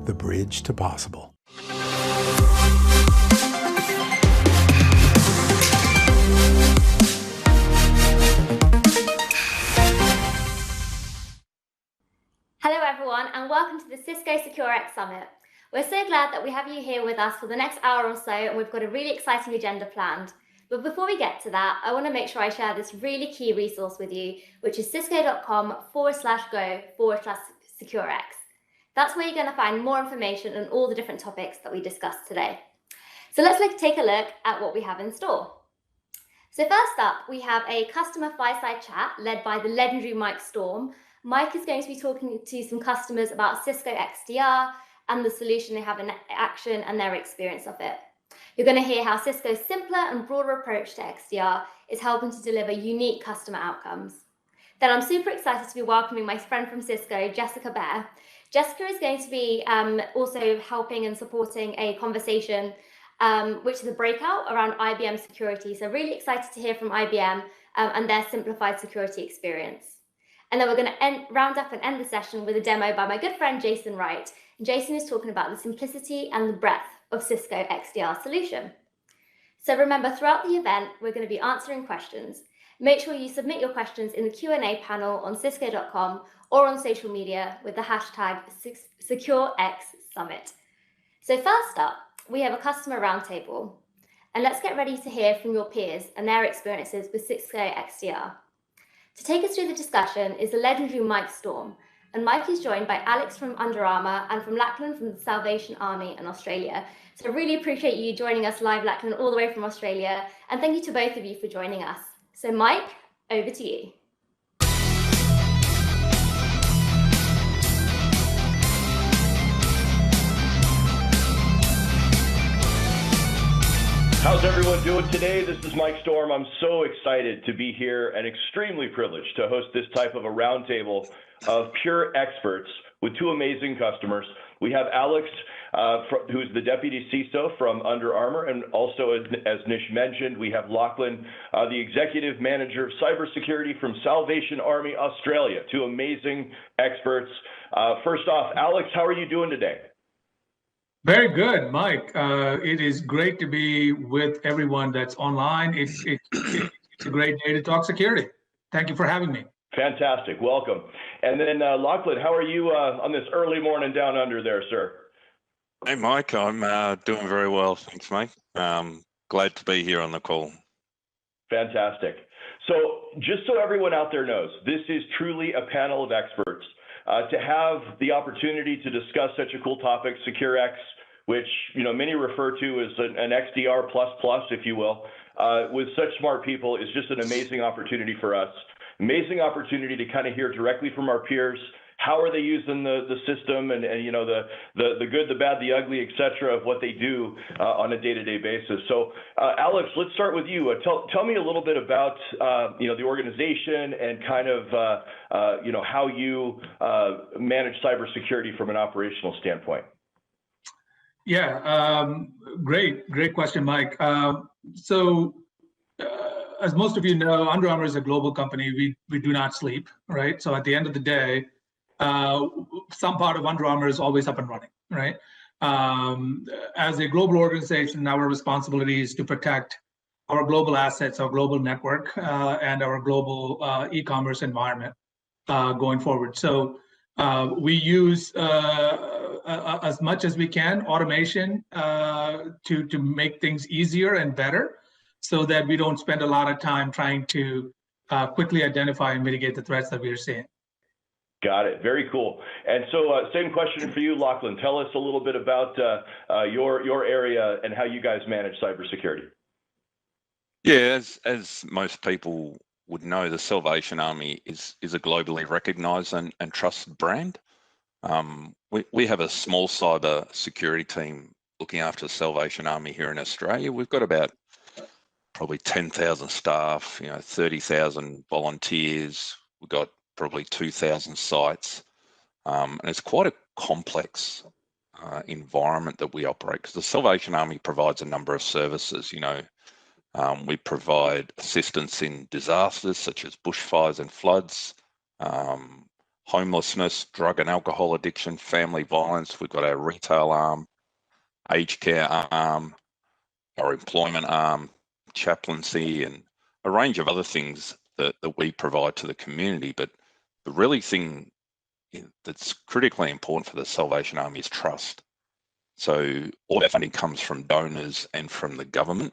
the bridge to possible. Hello everyone, and welcome to the Cisco Securex Summit. We're so glad that we have you here with us for the next hour or so, and we've got a really exciting agenda planned. But before we get to that, I want to make sure I share this really key resource with you, which is cisco.com/go/Securex. That's where you're going to find more information on all the different topics that we discussed today. So let's take a look at what we have in store. So first up, we have a customer fireside chat led by the legendary Mike Storm. Mike is going to be talking to some customers about Cisco XDR and the solution they have in action and their experience of it. You're going to hear how Cisco's simpler and broader approach to XDR is helping to deliver unique customer outcomes. Then I'm super excited to be welcoming my friend from Cisco, Jessica Bear. Jessica is going to be also helping and supporting a conversation, which is a breakout around IBM security. So really excited to hear from IBM and their simplified security experience. And then we're going to round up and end the session with a demo by my good friend, Jason Wright. And Jason is talking about the simplicity and the breadth of Cisco XDR solution. So remember, throughout the event, we're going to be answering questions. Make sure you submit your questions in the Q&A panel on cisco.com or on social media with the hashtag SecureXSummit. So first up, we have a customer roundtable. And let's get ready to hear from your peers and their experiences with Cisco XDR. To take us through the discussion is the legendary Mike Storm, and Mike is joined by Alex from Under Armour and from Lachlan from the Salvation Army in Australia. So I really appreciate you joining us live, Lachlan, all the way from Australia, and thank you to both of you for joining us. So Mike, over to you. How's everyone doing today? This is Mike Storm. I'm so excited to be here and extremely privileged to host this type of a roundtable of pure experts with two amazing customers. We have Alex, who's the Deputy CISO from Under Armour, and also, as Nish mentioned, we have Lachlan, the Executive Manager of Cybersecurity from Salvation Army Australia. Two amazing experts. First off, Alex, how are you doing today? Very good, Mike. It is great to be with everyone that's online. It's a great day to talk security. Thank you for having me. Fantastic. Welcome. And then Lachlan, how are you on this early morning down under there, sir? Hey, Mike. I'm doing very well. Thanks, mate. Glad to be here on the call. Fantastic. So just so everyone out there knows, this is truly a panel of experts. To have the opportunity to discuss such a cool topic, Securex, which many refer to as an XDR plus, if you will, with such smart people is just an amazing opportunity for us. Amazing opportunity to kind of hear directly from our peers. How are they using the system and the good, the bad, the ugly, et cetera, of what they do on a day-to-day basis. So Alex, let's start with you. Tell me a little bit about the organization and kind of how you manage cybersecurity from an operational standpoint. Yeah, great question, Mike. As most of you know, Under Armour is a global company. We do not sleep, right? So at the end of the day, some part of Under Armour is always up and running, right? As a global organization, our responsibility is to protect our global assets, our global network, and our global e-commerce environment going forward. So we use, as much as we can, automation to make things easier and better so that we don't spend a lot of time trying to quickly identify and mitigate the threats that we are seeing. Got it. Very cool. And so same question for you, Lachlan. Tell us a little bit about your area and how you guys manage cybersecurity. Yeah, as most people would know, the Salvation Army is a globally recognized and trusted brand. We have a small cyber security team looking after the Salvation Army here in Australia. We've got about probably 10,000 staff, 30,000 volunteers. We've got probably 2,000 sites. And it's quite a complex environment that we operate because the Salvation Army provides a number of services. We provide assistance in disasters such as bushfires and floods, homelessness, drug and alcohol addiction, family violence. We've got our retail arm, aged care arm, our employment arm, chaplaincy, and a range of other things that we provide to the community. But the really thing that's critically important for the Salvation Army is trust. So all our funding comes from donors and from the government,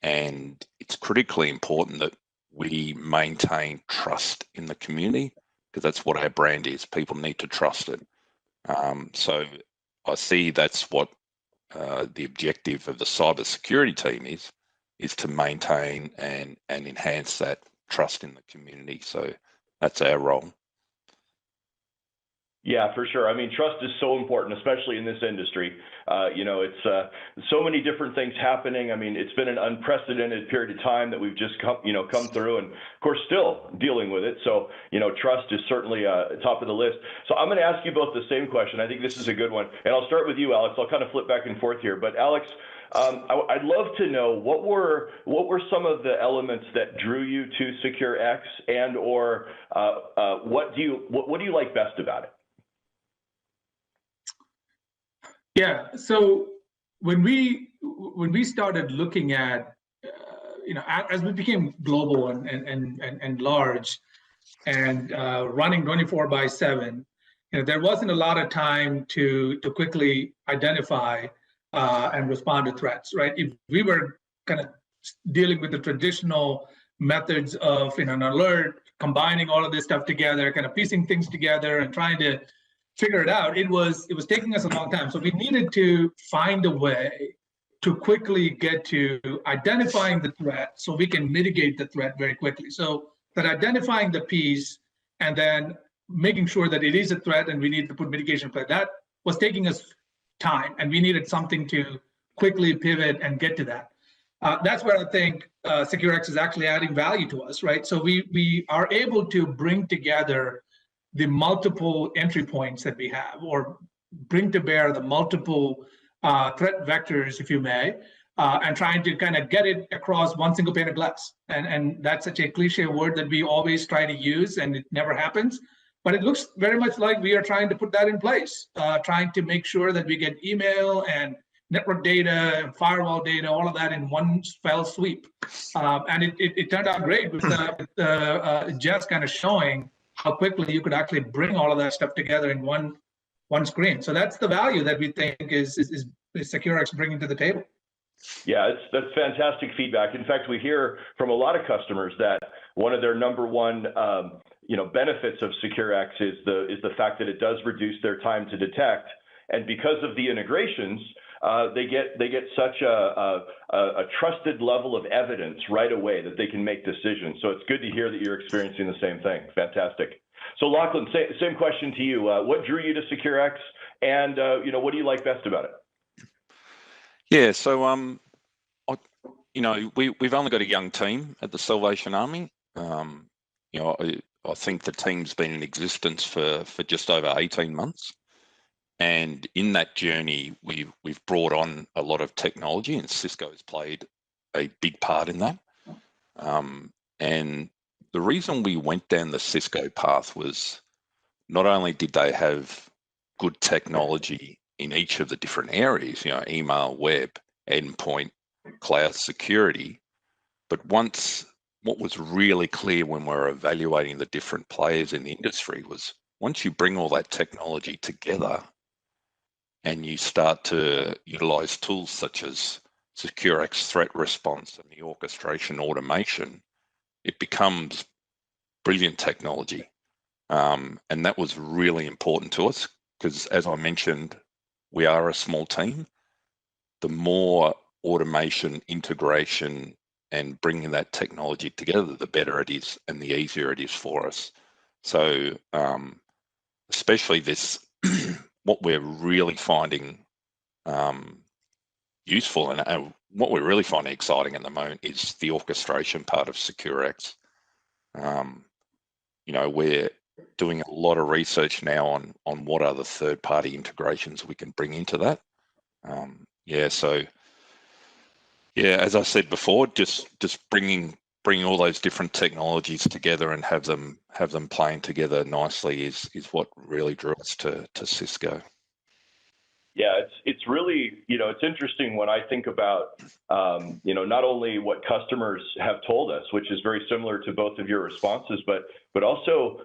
and it's critically important that we maintain trust in the community, because that's what our brand is. People need to trust it. So I see that's what the objective of the cybersecurity team is to maintain and enhance that trust in the community. So that's our role. Yeah, for sure. I mean, trust is so important, especially in this industry. It's so many different things happening. I mean, it's been an unprecedented period of time that we've just come through, and of course, still dealing with it. So, trust is certainly top of the list. So I'm going to ask you both the same question. I think this is a good one, and I'll start with you, Alex. I'll kind of flip back and forth here, but Alex, I'd love to know what were some of the elements that drew you to Securex, and or what do you like best about it? Yeah. So when we started looking at, as we became global and large and running 24/7, there wasn't a lot of time to quickly identify and respond to threats, right? If we were kind of dealing with the traditional methods of, an alert, combining all of this stuff together, kind of piecing things together and trying to figure it out, it was taking us a long time. So we needed to find a way to quickly get to identifying the threat so we can mitigate the threat very quickly. So that identifying the piece and then making sure that it is a threat and we need to put mitigation in place, that was taking us time, and we needed something to quickly pivot and get to that. That's where I think Securex is actually adding value to us, right? So we are able to bring together the multiple entry points that we have, or bring to bear the multiple threat vectors, if you may, and trying to kind of get it across one single pane of glass. And that's such a cliche word that we always try to use, and it never happens. But it looks very much like we are trying to put that in place, trying to make sure that we get email and network data and firewall data, all of that in one fell sweep. And it turned out great with Jess kind of showing how quickly you could actually bring all of that stuff together in one screen. So that's the value that we think is Securex bringing to the table. Yeah, that's fantastic feedback. In fact, we hear from a lot of customers that one of their number one benefits of Securex is the fact that it does reduce their time to detect, and because of the integrations, they get such a trusted level of evidence right away that they can make decisions. So it's good to hear that you're experiencing the same thing. Fantastic. So Lachlan, same question to you. What drew you to Securex, and what do you like best about it? Yeah, so we've only got a young team at the Salvation Army. I think the team's been in existence for just over 18 months. And in that journey, we've brought on a lot of technology, and Cisco has played a big part in that. And the reason we went down the Cisco path was not only did they have good technology in each of the different areas, email, web, endpoint, cloud security, but what was really clear when we were evaluating the different players in the industry was once you bring all that technology together and you start to utilize tools such as Securex threat response and the orchestration automation, it becomes brilliant technology. And that was really important to us because, as I mentioned, we are a small team. The more automation, integration, and bringing that technology together, the better it is and the easier it is for us. So especially this, what we're really finding useful and what we're really finding exciting at the moment is the orchestration part of Securex. We're doing a lot of research now on what other third-party integrations we can bring into that. So as I said before, just bringing bringing all those different technologies together and have them playing together nicely is what really drew us to Cisco. Yeah, it's really, it's interesting when I think about, not only what customers have told us, which is very similar to both of your responses, but also,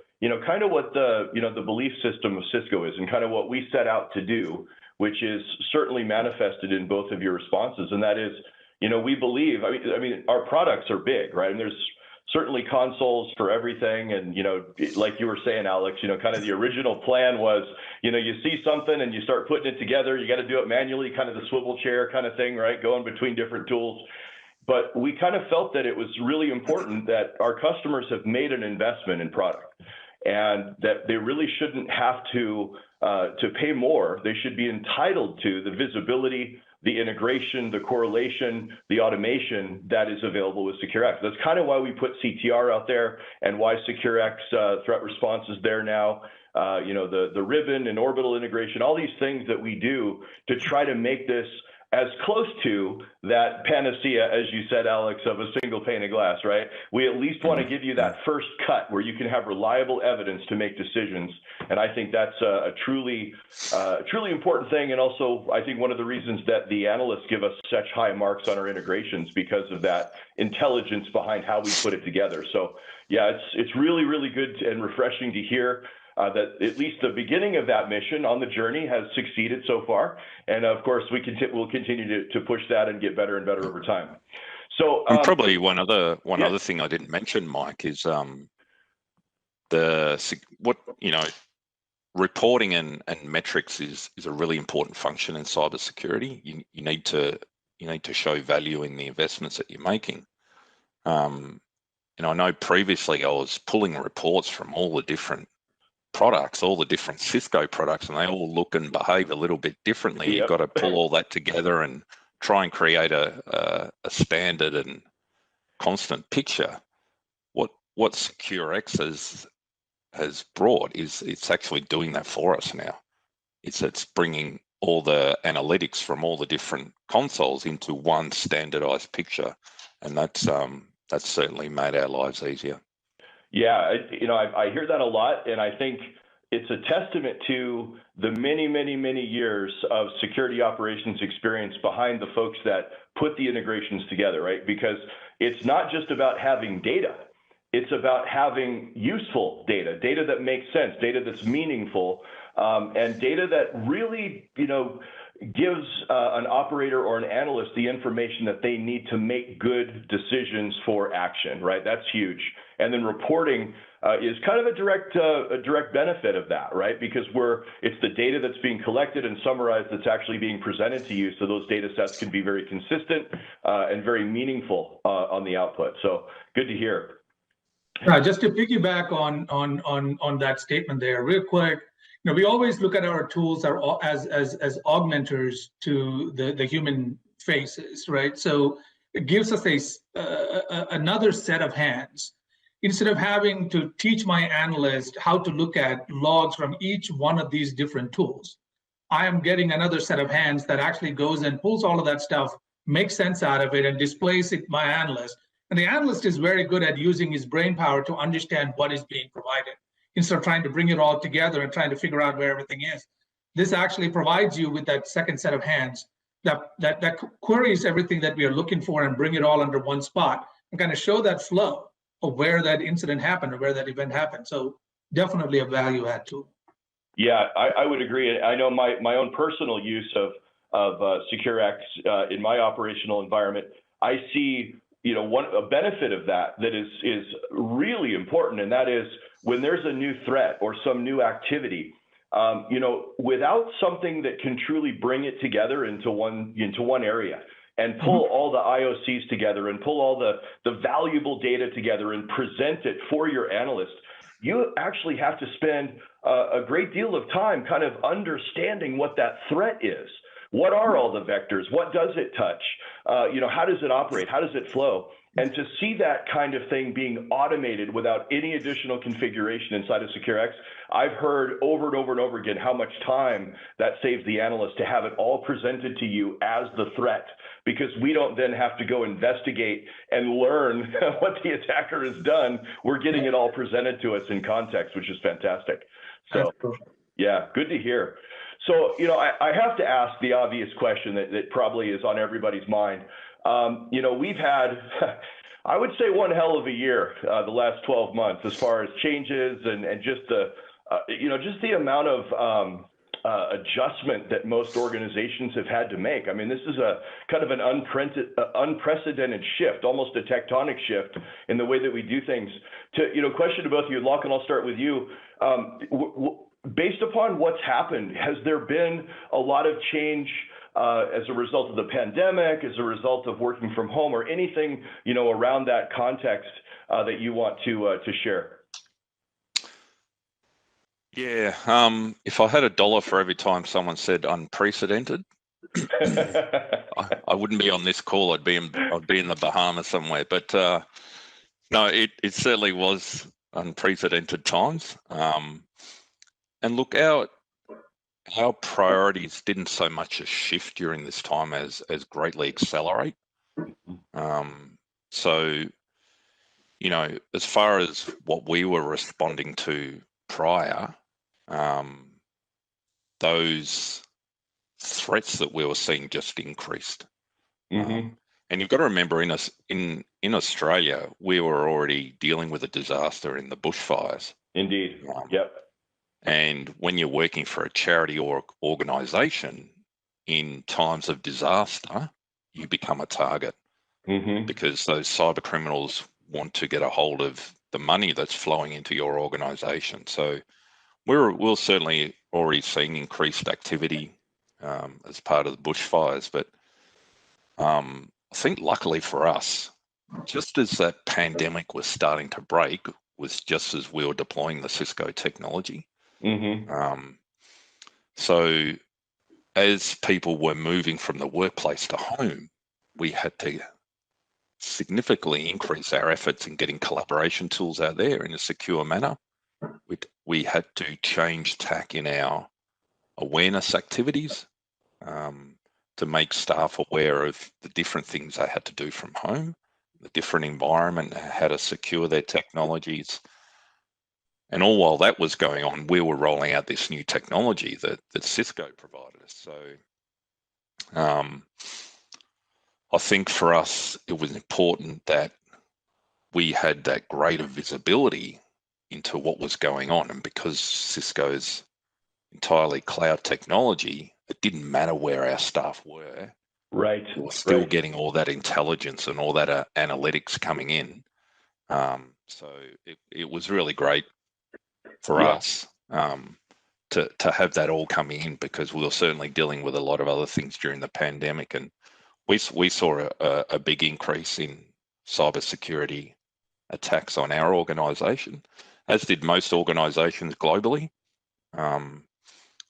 kind of what the belief system of Cisco is and kind of what we set out to do, which is certainly manifested in both of your responses. And that is, we believe, I mean, our products are big, right? And there's certainly consoles for everything. And, like you were saying, Alex, kind of the original plan was, you see something and you start putting it together, you got to do it manually, kind of the swivel chair kind of thing, right? Going between different tools. But we kind of felt that it was really important that our customers have made an investment in product and that they really shouldn't have to pay more. They should be entitled to the visibility, the integration, the correlation, the automation that is available with Securex. That's kind of why we put CTR out there and why Securex threat response is there now. The ribbon and orbital integration, all these things that we do to try to make this as close to that panacea, as you said, Alex, of a single pane of glass, right? We at least want to give you that first cut where you can have reliable evidence to make decisions. And I think that's a truly important thing. And also, I think one of the reasons that the analysts give us such high marks on our integrations because of that intelligence behind how we put it together. So yeah, it's really, really good and refreshing to hear that at least the beginning of that mission on the journey has succeeded so far. And of course, we'll continue to push that and get better and better over time. So and probably one other thing I didn't mention, Mike, is reporting and metrics is a really important function in cybersecurity. You need to show value in the investments that you're making. And I know previously I was pulling reports from all the different products, all the different Cisco products, and they all look and behave a little bit differently. Yep. You've got to pull all that together and try and create a standard and constant picture. What Securex has brought is it's actually doing that for us now. It's bringing all the analytics from all the different consoles into one standardized picture, and that's certainly made our lives easier. Yeah, I hear that a lot, and I think it's a testament to the many, many, many years of security operations experience behind the folks that put the integrations together, right? Because it's not just about having data. It's about having useful data that makes sense, data that's meaningful, and data that really, gives an operator or an analyst the information that they need to make good decisions for action, right? That's huge. And then reporting is kind of a direct benefit of that, right? Because it's the data that's being collected and summarized that's actually being presented to you. So those data sets can be very consistent and very meaningful on the output. So good to hear. Just to piggyback on that statement there, real quick. We always look at our tools as augmenters to the human faces, right? So it gives us another set of hands. Instead of having to teach my analyst how to look at logs from each one of these different tools, I am getting another set of hands that actually goes and pulls all of that stuff, makes sense out of it, and displays it to my analyst. And the analyst is very good at using his brain power to understand what is being provided, instead of trying to bring it all together and trying to figure out where everything is. This actually provides you with that second set of hands that queries everything that we are looking for and bring it all under one spot and kind of show that flow of where that incident happened or where that event happened. So definitely a value add tool. Yeah, I would agree. I know my own personal use of Securex in my operational environment, I see a benefit of that is really important, and that is when there's a new threat or some new activity, without something that can truly bring it together into one area and pull all the IOCs together and pull all the valuable data together and present it for your analyst, you actually have to spend a great deal of time kind of understanding what that threat is. What are all the vectors? What does it touch? How does it operate? How does it flow? And to see that kind of thing being automated without any additional configuration inside of Securex, I've heard over and over and over again how much time that saves the analyst to have it all presented to you as the threat, because we don't then have to go investigate and learn what the attacker has done. We're getting it all presented to us in context, which is fantastic. So, yeah, good to hear. So, you know, I have to ask the obvious question that probably is on everybody's mind. You know, we've had, I would say, one hell of a year the last 12 months as far as changes and just the, you know, just the amount of adjustment that most organizations have had to make. I mean, this is a kind of an unprecedented shift, almost a tectonic shift in the way that we do things. To, you know, question to both of you, Lachlan, I'll start with you. Based upon what's happened, has there been a lot of change as a result of the pandemic, as a result of working from home, or anything, you know, around that context that you want to share? Yeah, if I had $1 for every time someone said unprecedented, I wouldn't be on this call. I'd be in the Bahamas somewhere. But no, it certainly was unprecedented times. And look, our priorities didn't so much as shift during this time as greatly accelerate. So, you know, as far as what we were responding to prior, those threats that we were seeing just increased. Mm-hmm. And you've got to remember, in Australia, we were already dealing with a disaster in the bushfires. Indeed. Yep. And when you're working for a charity or organization in times of disaster, you become a target because those cyber criminals want to get a hold of the money that's flowing into your organization. So we're certainly already seeing increased activity as part of the bushfires. But I think luckily for us, just as that pandemic was starting to break, was just as we were deploying the Cisco technology. So as people were moving from the workplace to home, we had to significantly increase our efforts in getting collaboration tools out there in a secure manner. We had to change tack in our awareness activities to make staff aware of the different things they had to do from home, the different environment, how to secure their technologies. And all while that was going on, we were rolling out this new technology that Cisco provided us. So I think for us, it was important that we had that greater visibility into what was going on. And because Cisco's entirely cloud technology, it didn't matter where our staff were. Right. We were still getting all that intelligence and all that analytics coming in. So it was really great for us to have that all coming in, because we were certainly dealing with a lot of other things during the pandemic, and we saw a big increase in cybersecurity attacks on our organization, as did most organizations globally.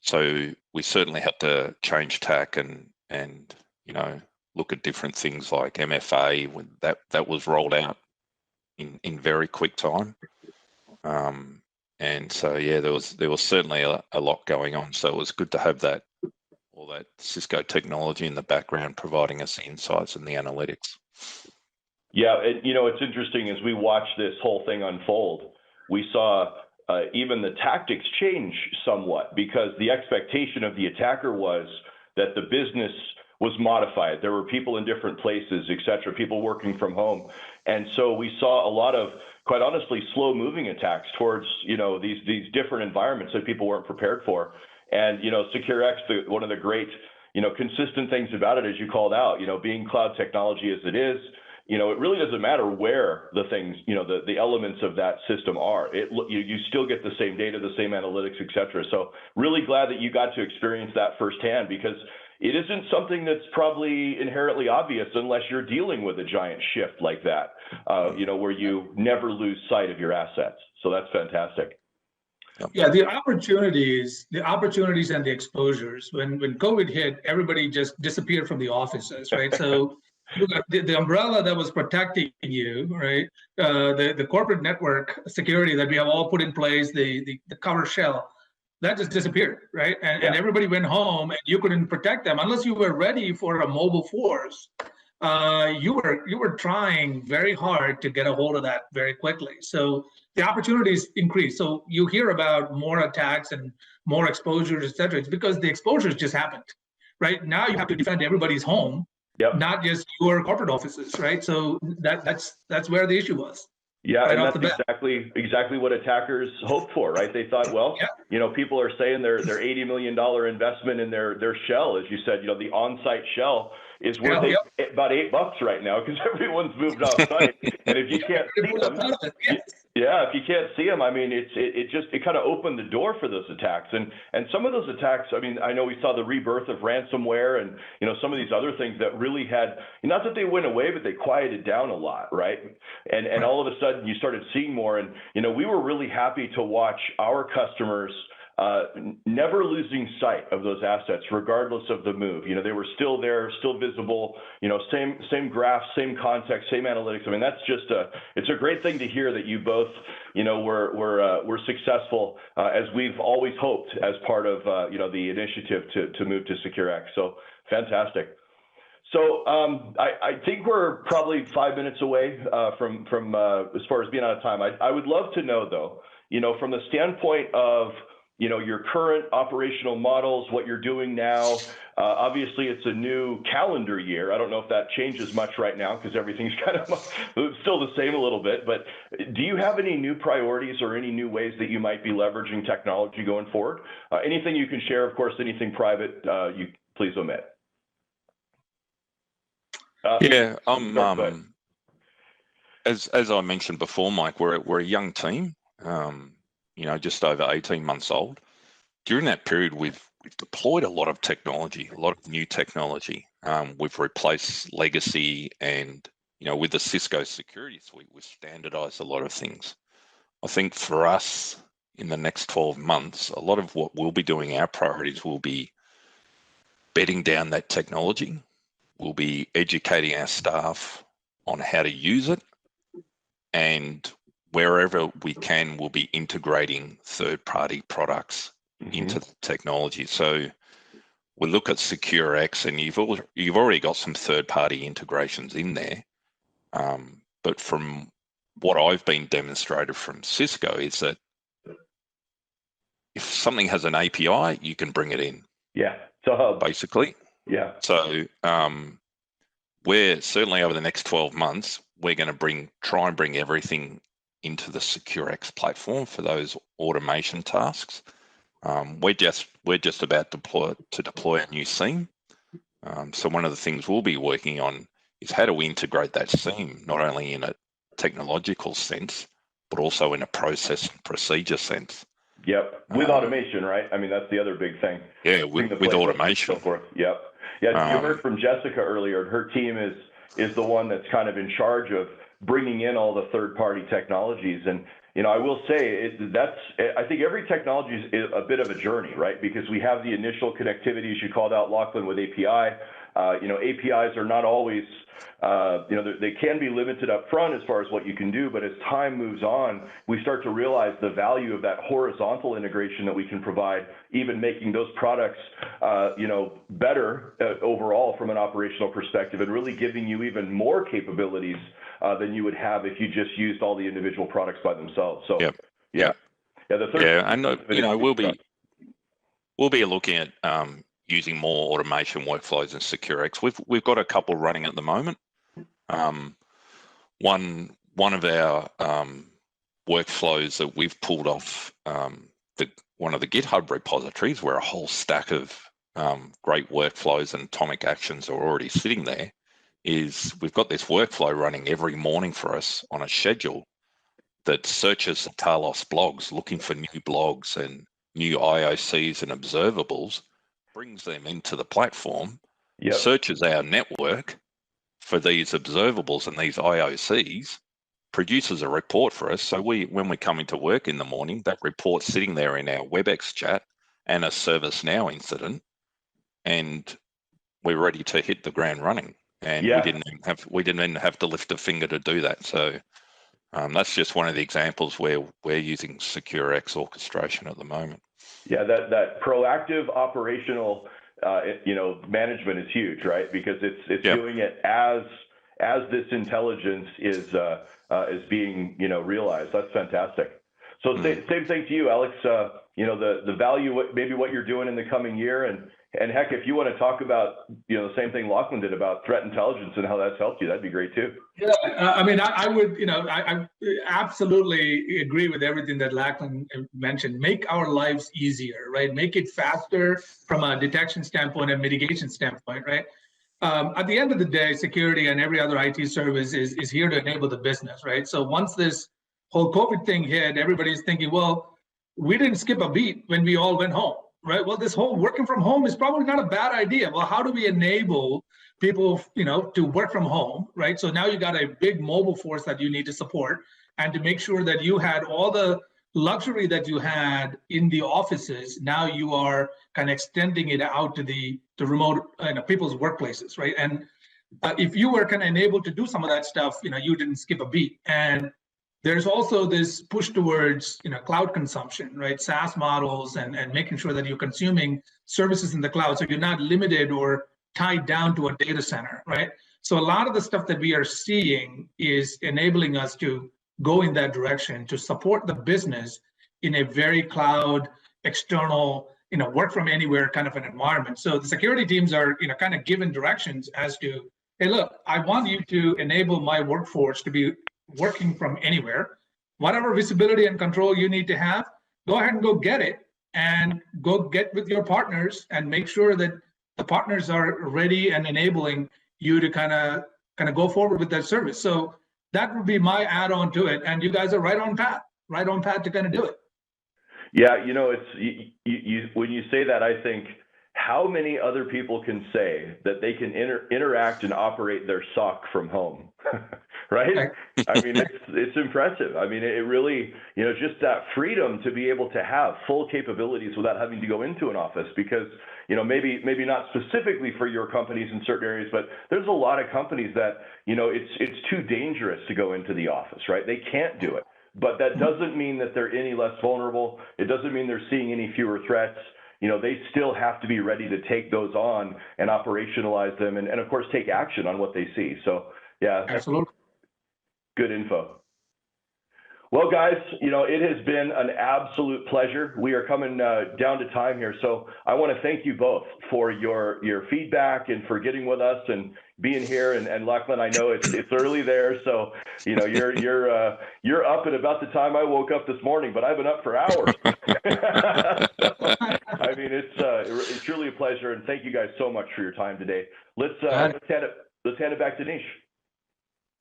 So we certainly had to change tack and you know, look at different things like MFA when that was rolled out in very quick time. And so yeah, there was certainly a lot going on. So it was good to have all that Cisco technology in the background providing us the insights and the analytics. Yeah, you know, it's interesting as we watch this whole thing unfold, we saw even the tactics change somewhat, because the expectation of the attacker was that the business was modified. There were people in different places, et cetera, people working from home. And so we saw a lot of, quite honestly, slow moving attacks towards, you know, these different environments that people weren't prepared for. And, you know, Securex, one of the great, you know, consistent things about it, as you called out, you know, being cloud technology as it is, you know, it really doesn't matter where the things, you know, the elements of that system are. You still get the same data, the same analytics, et cetera. So really glad that you got to experience that firsthand, because it isn't something that's probably inherently obvious unless you're dealing with a giant shift like that, you know, where you never lose sight of your assets. So that's fantastic. Yeah, the opportunities and the exposures. When COVID hit, everybody just disappeared from the offices, right? So you got the umbrella that was protecting you, right? The corporate network security that we have all put in place, the cover shell, that just disappeared, right? And everybody went home, and you couldn't protect them unless you were ready for a mobile force. You were trying very hard to get a hold of that very quickly. So the opportunities increased. So you hear about more attacks and more exposures, et cetera. It's because the exposures just happened. Right now, you have to defend everybody's home, not just your corporate offices, right? So that's where the issue was. Yeah, right and that's exactly what attackers hoped for, right? They thought, well, people are saying their $80 million investment in their shell, as you said, the on-site shell is worth about $8 right now because everyone's moved off-site, and if you can't see them, if you can't see them, I mean, it kind of opened the door for those attacks, and some of those attacks, I mean, I know we saw the rebirth of ransomware, and some of these other things that really had, not that they went away, but they quieted down a lot, right? And all of a sudden you started seeing more, and we were really happy to watch our customers never losing sight of those assets, regardless of the move. They were still there, still visible, same graphs, same context, same analytics. I mean, that's just it's a great thing to hear that you both, were successful as we've always hoped as part of, the initiative to move to Securex. So fantastic. So I think we're probably 5 minutes away from as far as being out of time. I would love to know, though, from the standpoint of your current operational models, what you're doing now. Obviously, it's a new calendar year. I don't know if that changes much right now because everything's kind of still the same a little bit. But do you have any new priorities or any new ways that you might be leveraging technology going forward? Anything you can share, of course, anything private, you please omit. As I mentioned before, Mike, we're a young team. Just over 18 months old. During that period, we've deployed a lot of technology, a lot of new technology. We've replaced legacy, and with the Cisco security suite, we've standardized a lot of things. I think for us, in the next 12 months, a lot of what we'll be doing, our priorities will be bedding down that technology. We'll be educating our staff on how to use it, and wherever we can, we'll be integrating third-party products into the technology. So we look at Securex, and you've already got some third-party integrations in there. But from what I've been demonstrated from Cisco is that if something has an API, you can bring it in. Yeah, it's a hub. Basically. Yeah. So we're certainly over the next 12 months, we're going to try and bring everything into the Securex platform for those automation tasks. We're just about to deploy a new SIEM. So one of the things we'll be working on is how do we integrate that SIEM, not only in a technological sense, but also in a process and procedure sense. Yep, with automation, right? I mean, that's the other big thing. Yeah, with automation. So forth. Yep. Yeah, you heard from Jessica earlier. Her team is the one that's kind of in charge of bringing in all the third-party technologies. And, I will say I think every technology is a bit of a journey, right? Because we have the initial connectivity, as you called out, Lachlan, with API. APIs are not always, they can be limited up front as far as what you can do, but as time moves on, we start to realize the value of that horizontal integration that we can provide, even making those products, better overall from an operational perspective, and really giving you even more capabilities than you would have if you just used all the individual products by themselves. So, we'll be looking at using more automation workflows in Securex. We've got a couple running at the moment. One of our workflows that we've pulled off one of the GitHub repositories, where a whole stack of great workflows and atomic actions are already sitting there, is we've got this workflow running every morning for us on a schedule that searches the Talos blogs, looking for new blogs and new IOCs and observables, brings them into the platform, searches our network for these observables and these IOCs, produces a report for us. So when we come into work in the morning, that report's sitting there in our WebEx chat and a ServiceNow incident, and we're ready to hit the ground running. and Yeah. we didn't even have to lift a finger to do that. So that's just one of the examples where we're using Securex orchestration at the moment. Yeah, that proactive operational management is huge, right? Because it's doing it as this intelligence is being realized. That's fantastic. So same thing to you, Alex. The value, maybe what you're doing in the coming year, and heck, if you want to talk about the same thing Lachlan did about threat intelligence and how that's helped you, that'd be great too. Yeah, I mean, I would, I absolutely agree with everything that Lachlan mentioned. Make our lives easier, right? Make it faster from a detection standpoint and mitigation standpoint, right? At the end of the day, security and every other IT service is here to enable the business, right? So once this whole COVID thing hit, everybody's thinking, well, we didn't skip a beat when we all went home, right? Well, this whole working from home is probably not a bad idea. Well, how do we enable people, to work from home, right? So now you got a big mobile force that you need to support, and to make sure that you had all the luxury that you had in the offices, now you are kind of extending it out to the remote people's workplaces, right? And if you were kind of enabled to do some of that stuff, you didn't skip a beat. And there's also this push towards cloud consumption, right? SaaS models and making sure that you're consuming services in the cloud, so you're not limited or tied down to a data center, right? So a lot of the stuff that we are seeing is enabling us to go in that direction to support the business in a very cloud, external, work from anywhere kind of an environment. So the security teams are, kind of given directions as to, hey, look, I want you to enable my workforce to be working from anywhere. Whatever visibility and control you need to have, go ahead and go get it, and go get with your partners and make sure that the partners are ready and enabling you to kind of go forward with that service. So that would be my add-on to it. And you guys are right on path to kind of do it. Yeah, it's you when you say that, I think how many other people can say that they can interact and operate their SOC from home, right? I mean, it's impressive. I mean, it really, just that freedom to be able to have full capabilities without having to go into an office, because, maybe not specifically for your companies in certain areas, but there's a lot of companies that, it's too dangerous to go into the office, right? They can't do it. But that doesn't mean that they're any less vulnerable. It doesn't mean they're seeing any fewer threats. They still have to be ready to take those on and operationalize them, and of course, take action on what they see. So, yeah, absolutely. Good info. Well, guys, it has been an absolute pleasure. We are coming down to time here, so I want to thank you both for your feedback and for getting with us and being here. And Lachlan, I know it's early there, so you're up at about the time I woke up this morning, but I've been up for hours. I mean, it's truly a pleasure, and thank you guys so much for your time today. Let's hand it back to Nish.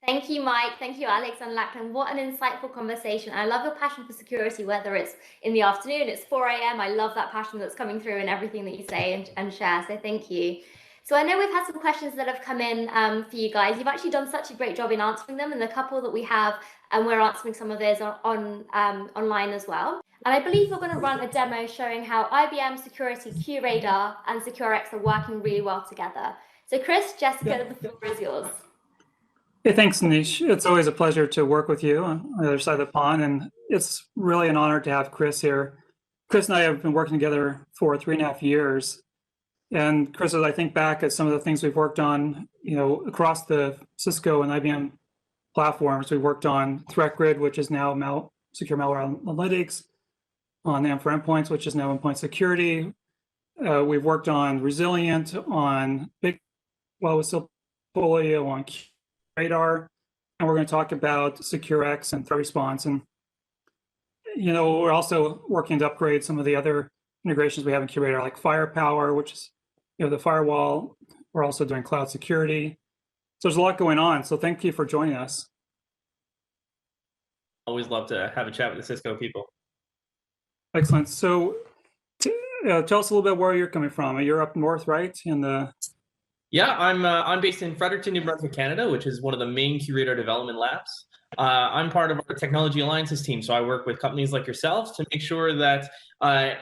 Thank you, Mike. Thank you, Alex and Lachlan. What an insightful conversation. I love your passion for security, whether it's in the afternoon, it's 4 a.m. I love that passion that's coming through in everything that you say and share. So thank you. So I know we've had some questions that have come in for you guys. You've actually done such a great job in answering them, and the couple that we have, and we're answering some of those online as well. And I believe we're going to run a demo showing how IBM Security QRadar and Securex are working really well together. So Chris, Jessica, the floor is yours. Hey, thanks, Nish. It's always a pleasure to work with you on the other side of the pond, and it's really an honor to have Chris here. Chris and I have been working together for 3.5 years. And Chris, as I think back at some of the things we've worked on, across the Cisco and IBM platforms, we worked on Threat Grid, which is now Secure Malware Analytics, on them for Endpoints, which is now Endpoint Security. We've worked on Resilient, on Big Portfolio, on Radar, and we're going to talk about Securex and Threat Response. And, we're also working to upgrade some of the other integrations we have in QRadar, like Firepower, which is, the firewall. We're also doing cloud security. So there's a lot going on. So thank you for joining us. Always love to have a chat with the Cisco people. Excellent. So tell us a little bit where you're coming from. You're up north, right? Yeah, I'm based in Fredericton, New Brunswick, Canada, which is one of the main QRadar development labs. I'm part of our technology alliances team, so I work with companies like yourselves to make sure that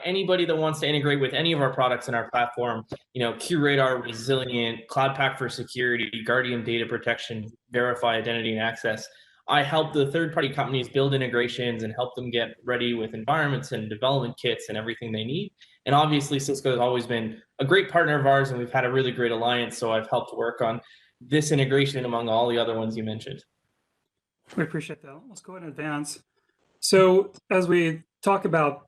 anybody that wants to integrate with any of our products in our platform, QRadar, Resilient, Cloud Pak for security, Guardian data protection, verify identity and access. I help the third-party companies build integrations and help them get ready with environments and development kits and everything they need. And obviously, Cisco has always been a great partner of ours, and we've had a really great alliance. So I've helped work on this integration among all the other ones you mentioned. We appreciate that. Let's go ahead and advance. So as we talk about,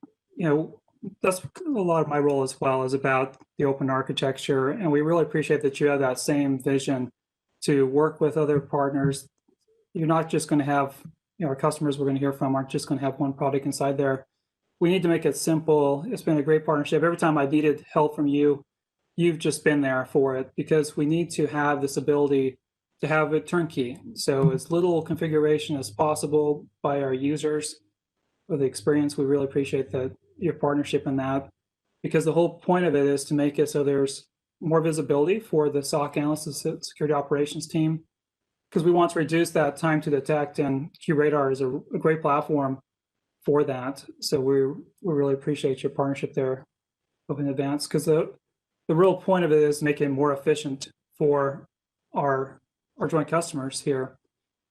that's a lot of my role as well, is about the open architecture. And we really appreciate that you have that same vision to work with other partners. You're not just going to have, our customers we're going to hear from aren't just going to have one product inside there. We need to make it simple. It's been a great partnership. Every time I needed help from you, you've just been there for it, because we need to have this ability to have it turnkey. So as little configuration as possible by our users for the experience. We really appreciate your partnership in that, because the whole point of it is to make it so there's more visibility for the SOC analysts, the security operations team, because we want to reduce that time to detect, and QRadar is a great platform for that. So we really appreciate your partnership there in advance, because the real point of it is making it more efficient for our joint customers here,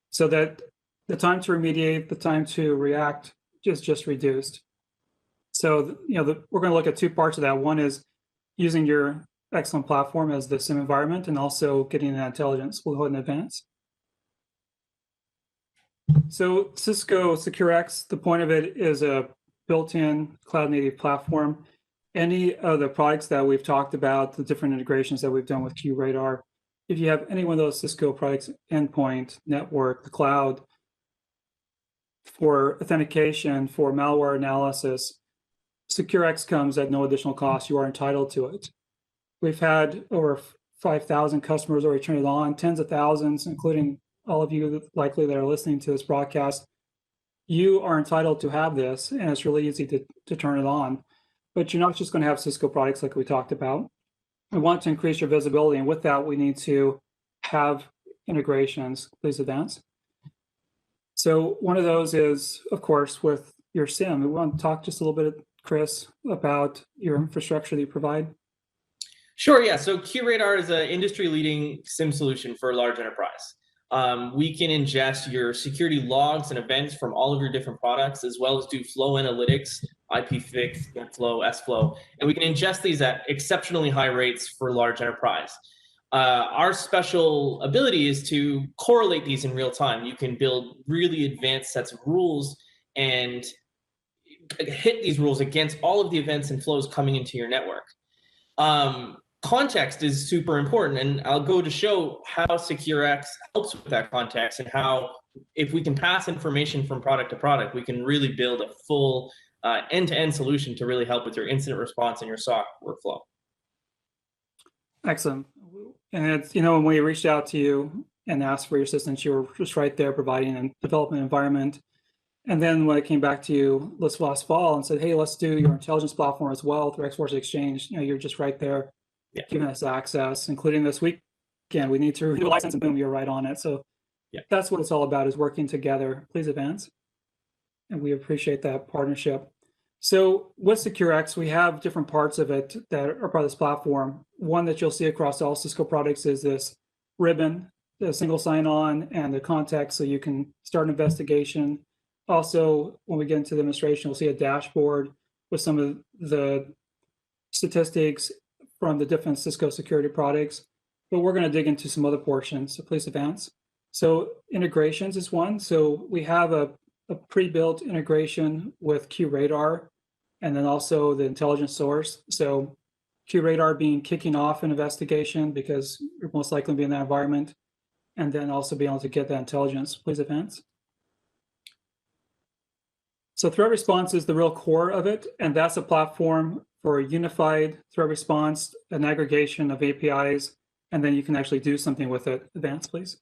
so that the time to remediate, the time to react is just reduced. So, we're going to look at two parts of that. One is using your excellent platform as the SIM environment, and also getting that intelligence. We'll go ahead and advance. So Cisco Securex, the point of it is a built-in cloud-native platform. Any of the products that we've talked about, the different integrations that we've done with QRadar, if you have any one of those Cisco products, endpoint, network, the cloud, for authentication, for malware analysis, Securex comes at no additional cost. You are entitled to it. We've had over 5,000 customers already turn it on, tens of thousands, including all of you likely that are listening to this broadcast. You are entitled to have this, and it's really easy to turn it on. But you're not just going to have Cisco products like we talked about. We want to increase your visibility, and with that, we need to have integrations. Please advance. So one of those is, of course, with your SIM. We want to talk just a little bit, Chris, about your infrastructure that you provide. Sure, yeah. So QRadar is an industry-leading SIM solution for large enterprise. We can ingest your security logs and events from all of your different products, as well as do flow analytics, IPFix, NetFlow, SFlow, and we can ingest these at exceptionally high rates for large enterprise. Our special ability is to correlate these in real time. You can build really advanced sets of rules and hit these rules against all of the events and flows coming into your network. Context is super important, and I'll go to show how Securex helps with that context, and how if we can pass information from product to product, we can really build a full end-to-end solution to really help with your incident response and your SOC workflow. Excellent. And it's, when we reached out to you and asked for your assistance, you were just right there providing a development environment. And then when I came back to you last fall and said, hey, let's do your intelligence platform as well through X-Force Exchange, you're just right there. Yeah. Giving us access, including this weekend. We need to renew a license, and boom, you're right on it. So yeah, that's what it's all about, is working together. Please advance. And we appreciate that partnership. So with Securex, we have different parts of it that are part of this platform. One that you'll see across all Cisco products is this ribbon, the single sign-on, and the context, so you can start an investigation. Also, when we get into the demonstration, we'll see a dashboard with some of the statistics from the different Cisco security products, but we're going to dig into some other portions, so please advance. So integrations is one. So we have a pre-built integration with QRadar, and then also the intelligence source. So QRadar being kicking off an investigation, because you're most likely to be in that environment, and then also being able to get that intelligence. Please advance. So threat response is the real core of it, and that's a platform for a unified threat response, an aggregation of APIs, and then you can actually do something with it. Advance, please.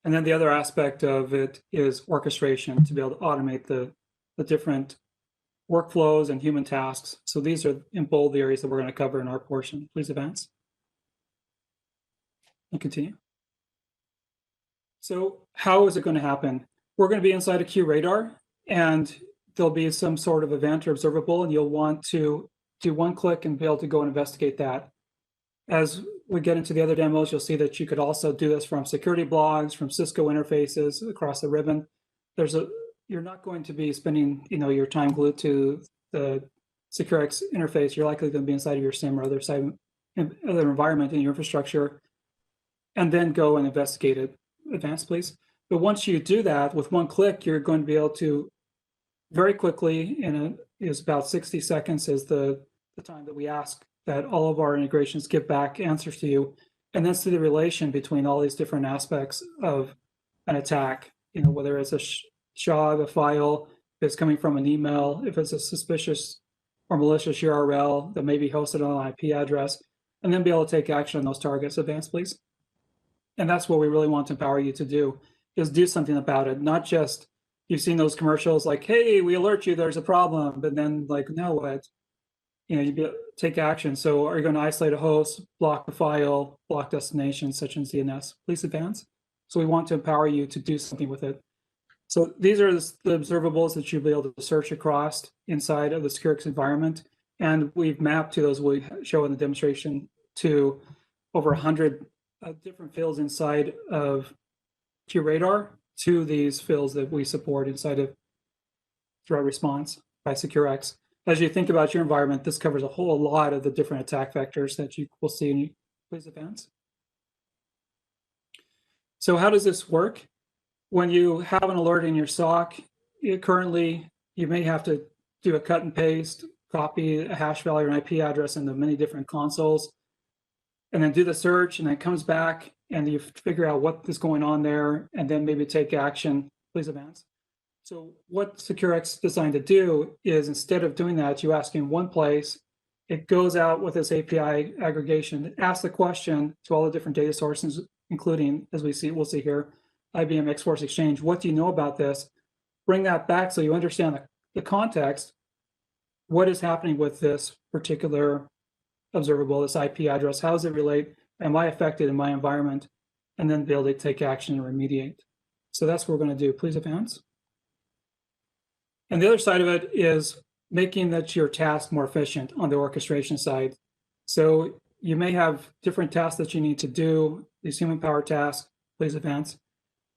And then the other aspect of it is orchestration, to be able to automate the different workflows and human tasks. So these are in bold the areas that we're going to cover in our portion. Please advance. And continue. So how is it going to happen? we're going to be inside of QRadar, and there'll be some sort of event or observable, and you'll want to do one click and be able to go and investigate that. As we get into the other demos, you'll see that you could also do this from security blogs, from Cisco interfaces across the ribbon. You're not going to be spending, your time glued to the Securex interface. You're likely going to be inside of your SIM or other environment in your infrastructure, and then go and investigate it. Advance, please. But once you do that, with one click, you're going to be able to very quickly, is about 60 seconds is the time that we ask that all of our integrations give back answers to you, and then see the relation between all these different aspects of an attack, whether it's a SHA, a file, if it's coming from an email, if it's a suspicious or malicious URL that may be hosted on an IP address, and then be able to take action on those targets. Advance, please. And that's what we really want to empower you to do, is do something about it. Not just, you've seen those commercials like, hey, we alert you there's a problem, but then like, now what? You take action. So are you going to isolate a host, block the file, block destination, such as DNS? Please advance. So we want to empower you to do something with it. So these are the observables that you'll be able to search across inside of the Securex environment. And we've mapped to those we show in the demonstration to over 100 different fields inside of QRadar to these fields that we support inside of threat response by Securex. As you think about your environment, this covers a whole lot of the different attack vectors that you will see in you. Please advance. So how does this work? When you have an alert in your SOC, currently you may have to do a cut and paste, copy a hash value or an IP address into many different consoles, and then do the search, and then it comes back and you figure out what is going on there, and then maybe take action. Please advance. So what Securex is designed to do is, instead of doing that, you ask in one place, it goes out with this API aggregation. It asks the question to all the different data sources, including, as we'll see here, IBM X-Force Exchange. What do you know about this? Bring that back so you understand the context. What is happening with this particular observable, this IP address? How does it relate? Am I affected in my environment? And then be able to take action and remediate. So that's what we're going to do. Please advance. And the other side of it is making that your task more efficient on the orchestration side. So you may have different tasks that you need to do, these human power tasks. Please advance.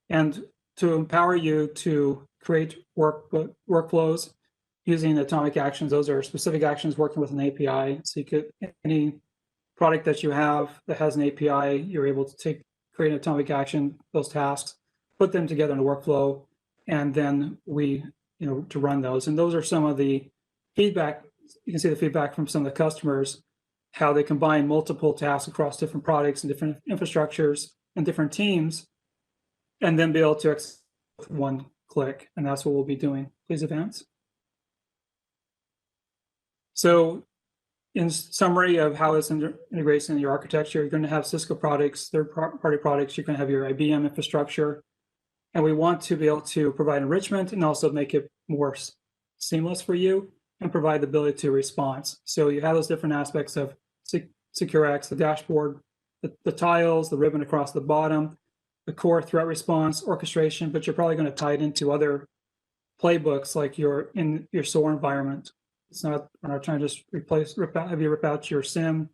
And to empower you to create workflows using atomic actions, those are specific actions working with an API. So you could, any product that you have that has an API, you're able to create an atomic action, those tasks, put them together in a workflow, and then to run those. And those are some of the feedback. You can see the feedback from some of the customers, how they combine multiple tasks across different products and different infrastructures and different teams, and then be able to execute with one click. And that's what we'll be doing. Please advance. So in summary of how this integrates into your architecture, you're going to have Cisco products, third-party products. You're going to have your IBM infrastructure. And we want to be able to provide enrichment and also make it more seamless for you and provide the ability to response. So you have those different aspects of Securex, the dashboard, the tiles, the ribbon across the bottom, the core threat response, orchestration, but you're probably going to tie it into other playbooks like in your SOAR environment. We're not trying to just have you rip out your SIM,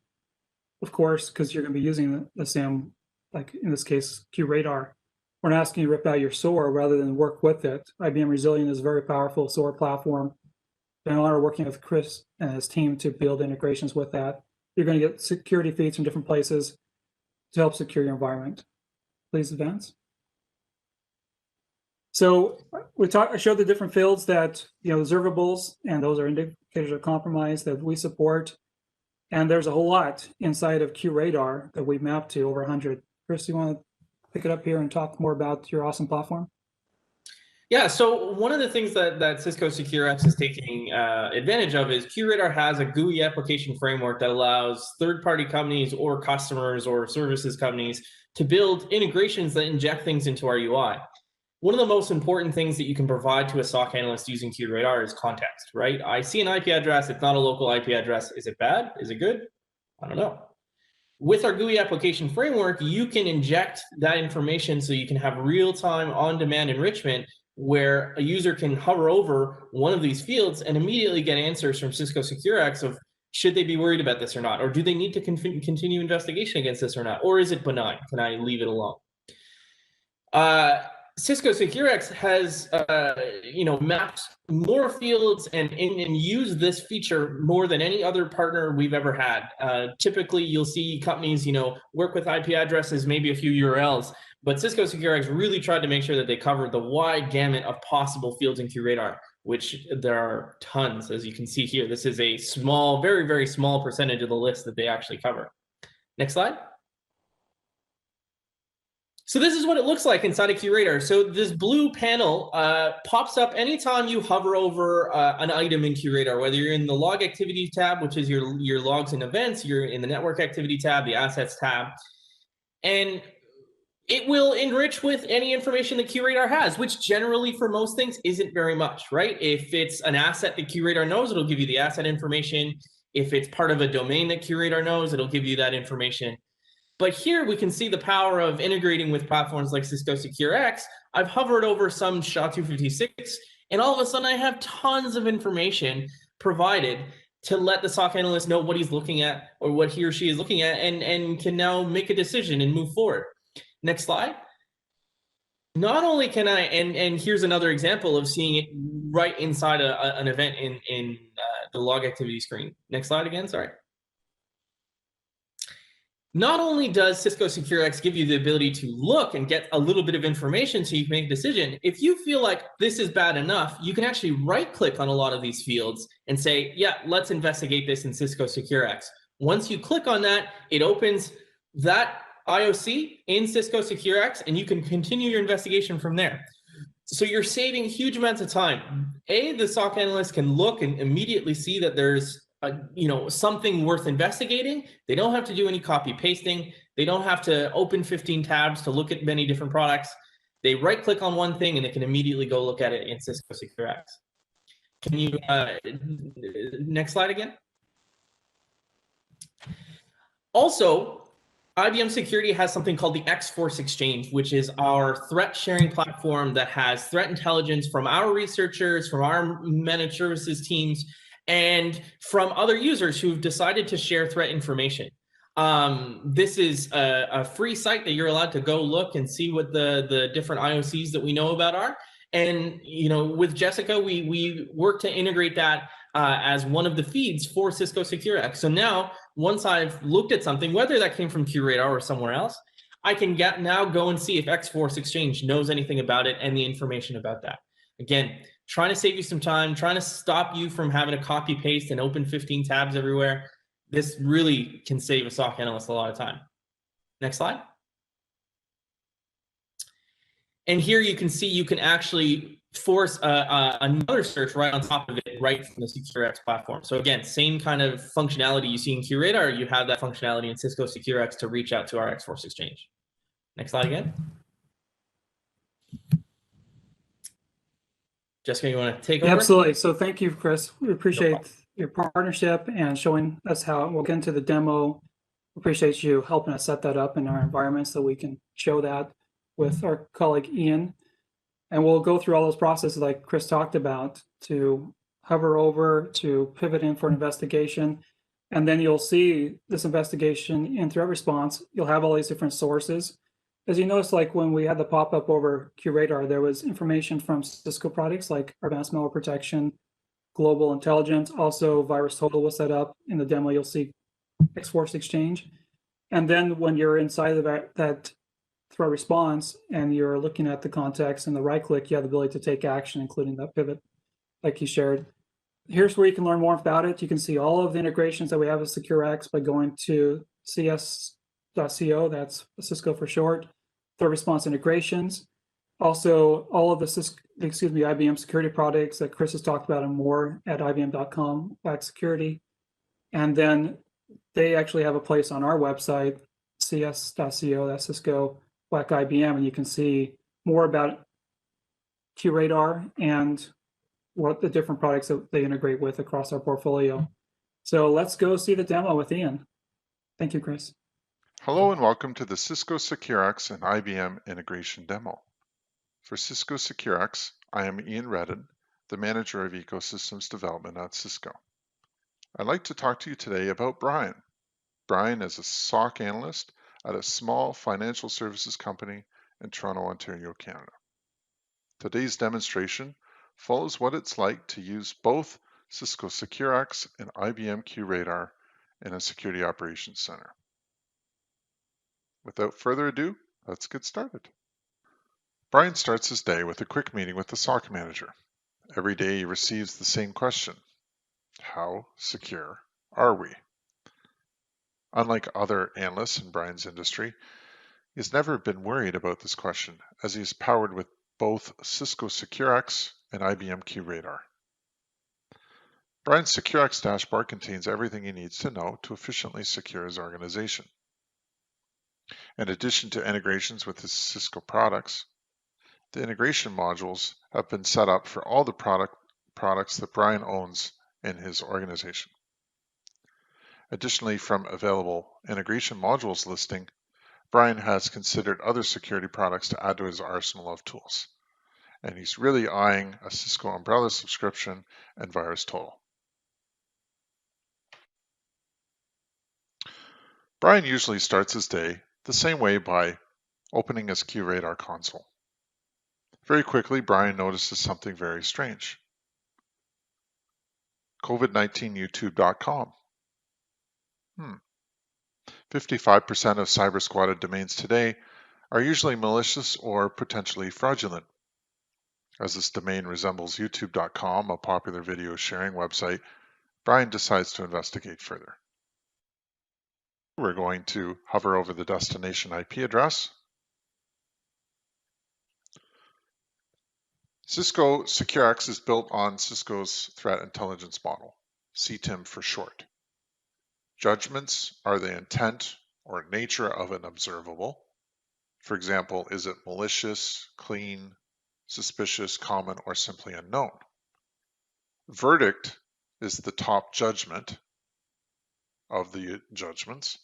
of course, because you're going to be using the SIM, like in this case, QRadar. We're not asking you to rip out your SOAR rather than work with it. IBM Resilient is a very powerful SOAR platform. Been an honor working with Chris and his team to build integrations with that. You're going to get security feeds from different places to help secure your environment. Please advance. So I showed the different fields that, observables, and those are indicators of compromise that we support. And there's a whole lot inside of QRadar that we've mapped to over 100. Chris, you want to pick it up here and talk more about your awesome platform? Yeah, so one of the things that Cisco Securex is taking advantage of is QRadar has a GUI application framework that allows third-party companies or customers or services companies to build integrations that inject things into our UI. One of the most important things that you can provide to a SOC analyst using QRadar is context, right? I see an IP address, it's not a local IP address. Is it bad? Is it good? I don't know. With our GUI application framework, you can inject that information so you can have real-time on-demand enrichment where a user can hover over one of these fields and immediately get answers from Cisco Securex of should they be worried about this or not, or do they need to continue investigation against this or not, or is it benign? Can I leave it alone? Cisco Securex has, mapped more fields and used this feature more than any other partner we've ever had. Typically, you'll see companies, work with IP addresses, maybe a few URLs, but Cisco Securex really tried to make sure that they covered the wide gamut of possible fields in QRadar, which there are tons, as you can see here. This is a small, very, very small percentage of the list that they actually cover. Next slide. So this is what it looks like inside of QRadar. So this blue panel pops up anytime you hover over an item in QRadar, whether you're in the log activity tab, which is your logs and events, you're in the network activity tab, the assets tab, and it will enrich with any information that QRadar has, which generally for most things isn't very much, right? If it's an asset that QRadar knows, it'll give you the asset information. If it's part of a domain that QRadar knows, it'll give you that information. But here we can see the power of integrating with platforms like Cisco Securex. I've hovered over some SHA-256, and all of a sudden I have tons of information provided to let the SOC analyst know what he's looking at or what he or she is looking at, and can now make a decision and move forward. Next slide. Not only can I, and here's another example of seeing it right inside an event in the log activity screen. Next slide again, sorry. Not only does Cisco Securex give you the ability to look and get a little bit of information so you can make a decision, if you feel like this is bad enough, you can actually right-click on a lot of these fields and say, yeah, let's investigate this in Cisco Securex. Once you click on that, it opens that IOC in Cisco Securex, and you can continue your investigation from there. So you're saving huge amounts of time. The SOC analyst can look and immediately see that there's something worth investigating. They don't have to do any copy pasting. They don't have to open 15 tabs to look at many different products. They right click on one thing and they can immediately go look at it in Cisco Securex. Can you, next slide again? Also, IBM Security has something called the X-Force Exchange, which is our threat sharing platform that has threat intelligence from our researchers, from our managed services teams, and from other users who've decided to share threat information. This is a free site that you're allowed to go look and see what the different IOCs that we know about are. And with Jessica, we work to integrate that as one of the feeds for Cisco Securex. So now, once I've looked at something, whether that came from QRadar or somewhere else, I can now go and see if X-Force Exchange knows anything about it and the information about that. Again, trying to save you some time, trying to stop you from having to copy paste and open 15 tabs everywhere. This really can save a SOC analyst a lot of time. Next slide. And here you can see you can actually force another search right on top of it, right from the Securex platform. So again, same kind of functionality you see in QRadar, you have that functionality in Cisco Securex to reach out to our X-Force Exchange. Next slide again. Jessica, you want to take over? Absolutely. So thank you, Chris. We appreciate your partnership and showing us how we'll get into the demo. Appreciate you helping us set that up in our environment so we can show that with our colleague Ian. And we'll go through all those processes like Chris talked about to hover over, to pivot in for an investigation. And then you'll see this investigation in threat response. You'll have all these different sources. As you notice, like when we had the pop-up over QRadar, there was information from Cisco products like Advanced Malware Protection, Global Intelligence. Also, VirusTotal was set up. In the demo, you'll see X-Force Exchange. And then when you're inside of that threat response and you're looking at the context and the right click, you have the ability to take action, including that pivot like you shared. Here's where you can learn more about it. You can see all of the integrations that we have with Securex by going to cs.co, that's Cisco for short, threat response integrations. Also, all of the IBM security products that Chris has talked about and more at ibm.com/security. And then they actually have a place on our website, cs.co, that's Cisco/IBM, and you can see more about QRadar and what the different products that they integrate with across our portfolio. So let's go see the demo with Ian. Thank you, Chris. Hello and welcome to the Cisco Securex and IBM Integration Demo. For Cisco Securex, I am Ian Redden, the Manager of Ecosystems Development at Cisco. I'd like to talk to you today about Brian. Brian is a SOC analyst at a small financial services company in Toronto, Ontario, Canada. Today's demonstration follows what it's like to use both Cisco Securex and IBM QRadar in a security operations center. Without further ado, let's get started. Brian starts his day with a quick meeting with the SOC manager. Every day he receives the same question: how secure are we? Unlike other analysts in Brian's industry, he's never been worried about this question as he's powered with both Cisco Securex and IBM QRadar. Brian's Securex dashboard contains everything he needs to know to efficiently secure his organization. In addition to integrations with his Cisco products, the integration modules have been set up for all the products that Brian owns in his organization. Additionally, from available integration modules listing, Brian has considered other security products to add to his arsenal of tools. And he's really eyeing a Cisco Umbrella subscription and VirusTotal. Brian usually starts his day the same way by opening his QRadar console. Very quickly, Brian notices something very strange. COVID-19youtube.com. 55% of cyber-squatted domains today are usually malicious or potentially fraudulent. As this domain resembles youtube.com, a popular video sharing website, Brian decides to investigate further. We're going to hover over the destination IP address. Cisco Securex is built on Cisco's threat intelligence model, CTIM for short. Judgments are the intent or nature of an observable. For example, is it malicious, clean, suspicious, common, or simply unknown? Verdict is the top judgment of the judgments.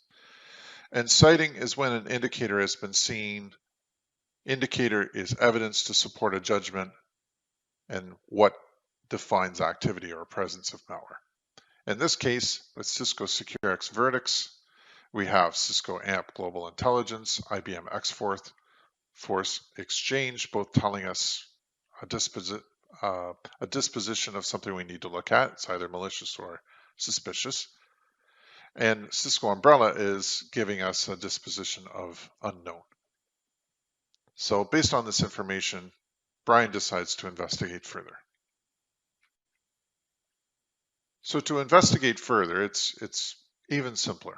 And citing is when an indicator has been seen. Indicator is evidence to support a judgment and what defines activity or presence of malware. In this case, with Cisco Securex verdicts, we have Cisco AMP Global Intelligence, IBM X-Force Exchange, both telling us a disposition of something we need to look at. It's either malicious or suspicious. And Cisco Umbrella is giving us a disposition of unknown. So based on this information, Brian decides to investigate further. So to investigate further, it's even simpler.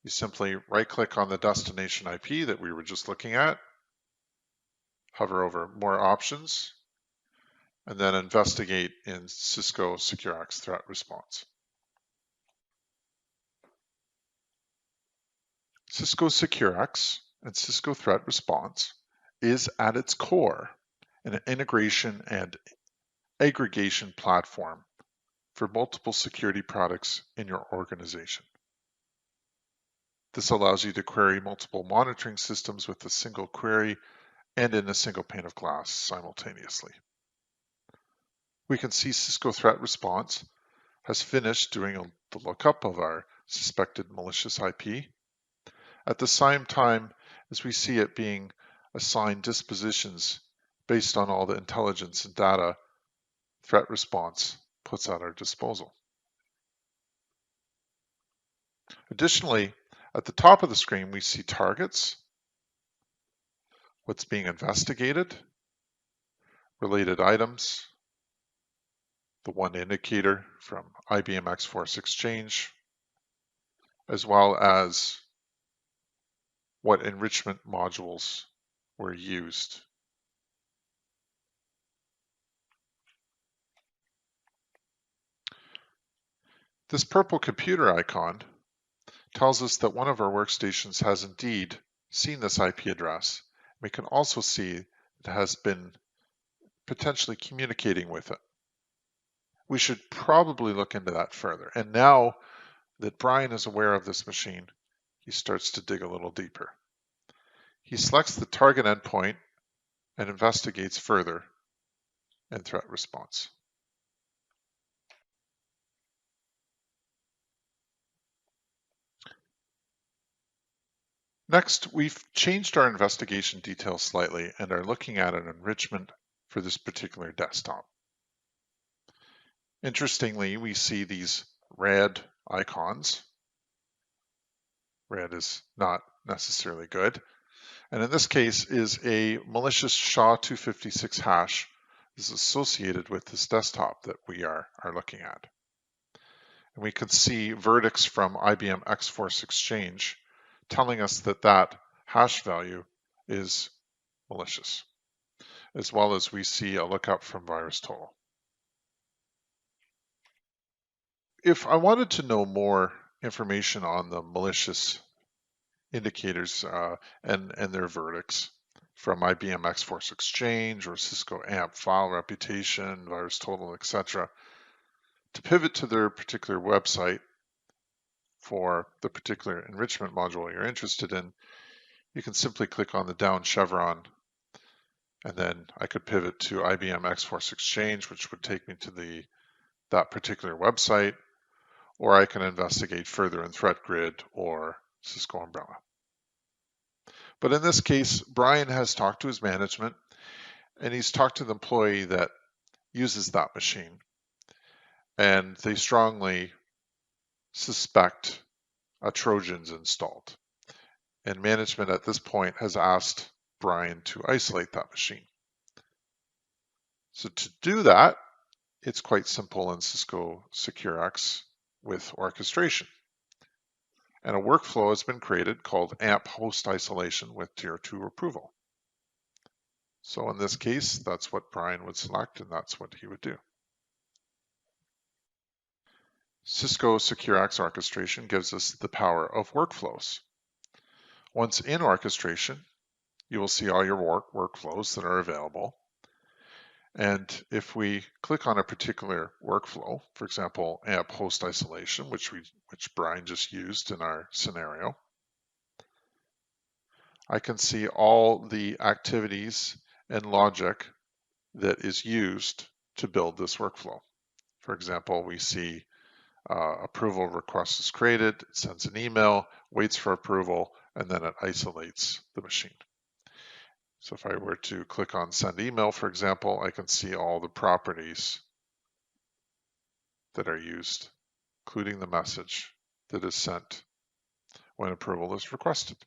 You simply right-click on the destination IP that we were just looking at, hover over More Options, and then investigate in Cisco Securex Threat Response. Cisco Securex and Cisco Threat Response is at its core an integration and aggregation platform for multiple security products in your organization. This allows you to query multiple monitoring systems with a single query and in a single pane of glass simultaneously. We can see Cisco Threat Response has finished doing the lookup of our suspected malicious IP. At the same time as we see it being assigned dispositions based on all the intelligence and data Threat Response puts at our disposal. Additionally, at the top of the screen, we see targets, what's being investigated, related items, the one indicator from IBM X-Force Exchange, as well as what enrichment modules were used. This purple computer icon tells us that one of our workstations has indeed seen this IP address. We can also see it has been potentially communicating with it. We should probably look into that further. And now that Brian is aware of this machine, he starts to dig a little deeper. He selects the target endpoint and investigates further and threat response. Next, we've changed our investigation details slightly and are looking at an enrichment for this particular desktop. Interestingly, we see these red icons. Red is not necessarily good. And in this case is a malicious SHA-256 hash is associated with this desktop that we are looking at. And we can see verdicts from IBM X-Force Exchange telling us that that hash value is malicious, as well as we see a lookup from VirusTotal. If I wanted to know more information on the malicious indicators and their verdicts from IBM X-Force Exchange or Cisco AMP file reputation, VirusTotal, etc., to pivot to their particular website for the particular enrichment module you're interested in, you can simply click on the down chevron, and then I could pivot to IBM X-Force Exchange, which would take me to that particular website, or I can investigate further in ThreatGrid or Cisco Umbrella. But in this case, Brian has talked to his management, and he's talked to the employee that uses that machine, and they strongly suspect a Trojan's installed. And management at this point has asked Brian to isolate that machine. So to do that, it's quite simple in Cisco Securex with orchestration. And a workflow has been created called AMP host isolation with tier 2 approval. So in this case, that's what Brian would select, and that's what he would do. Cisco Securex orchestration gives us the power of workflows. Once in orchestration, you will see all your workflows that are available. And if we click on a particular workflow, for example, AMP host isolation, which Brian just used in our scenario, I can see all the activities and logic that is used to build this workflow. For example, we see approval request is created, it sends an email, waits for approval, and then it isolates the machine. So if I were to click on send email, for example, I can see all the properties that are used, including the message that is sent when approval is requested.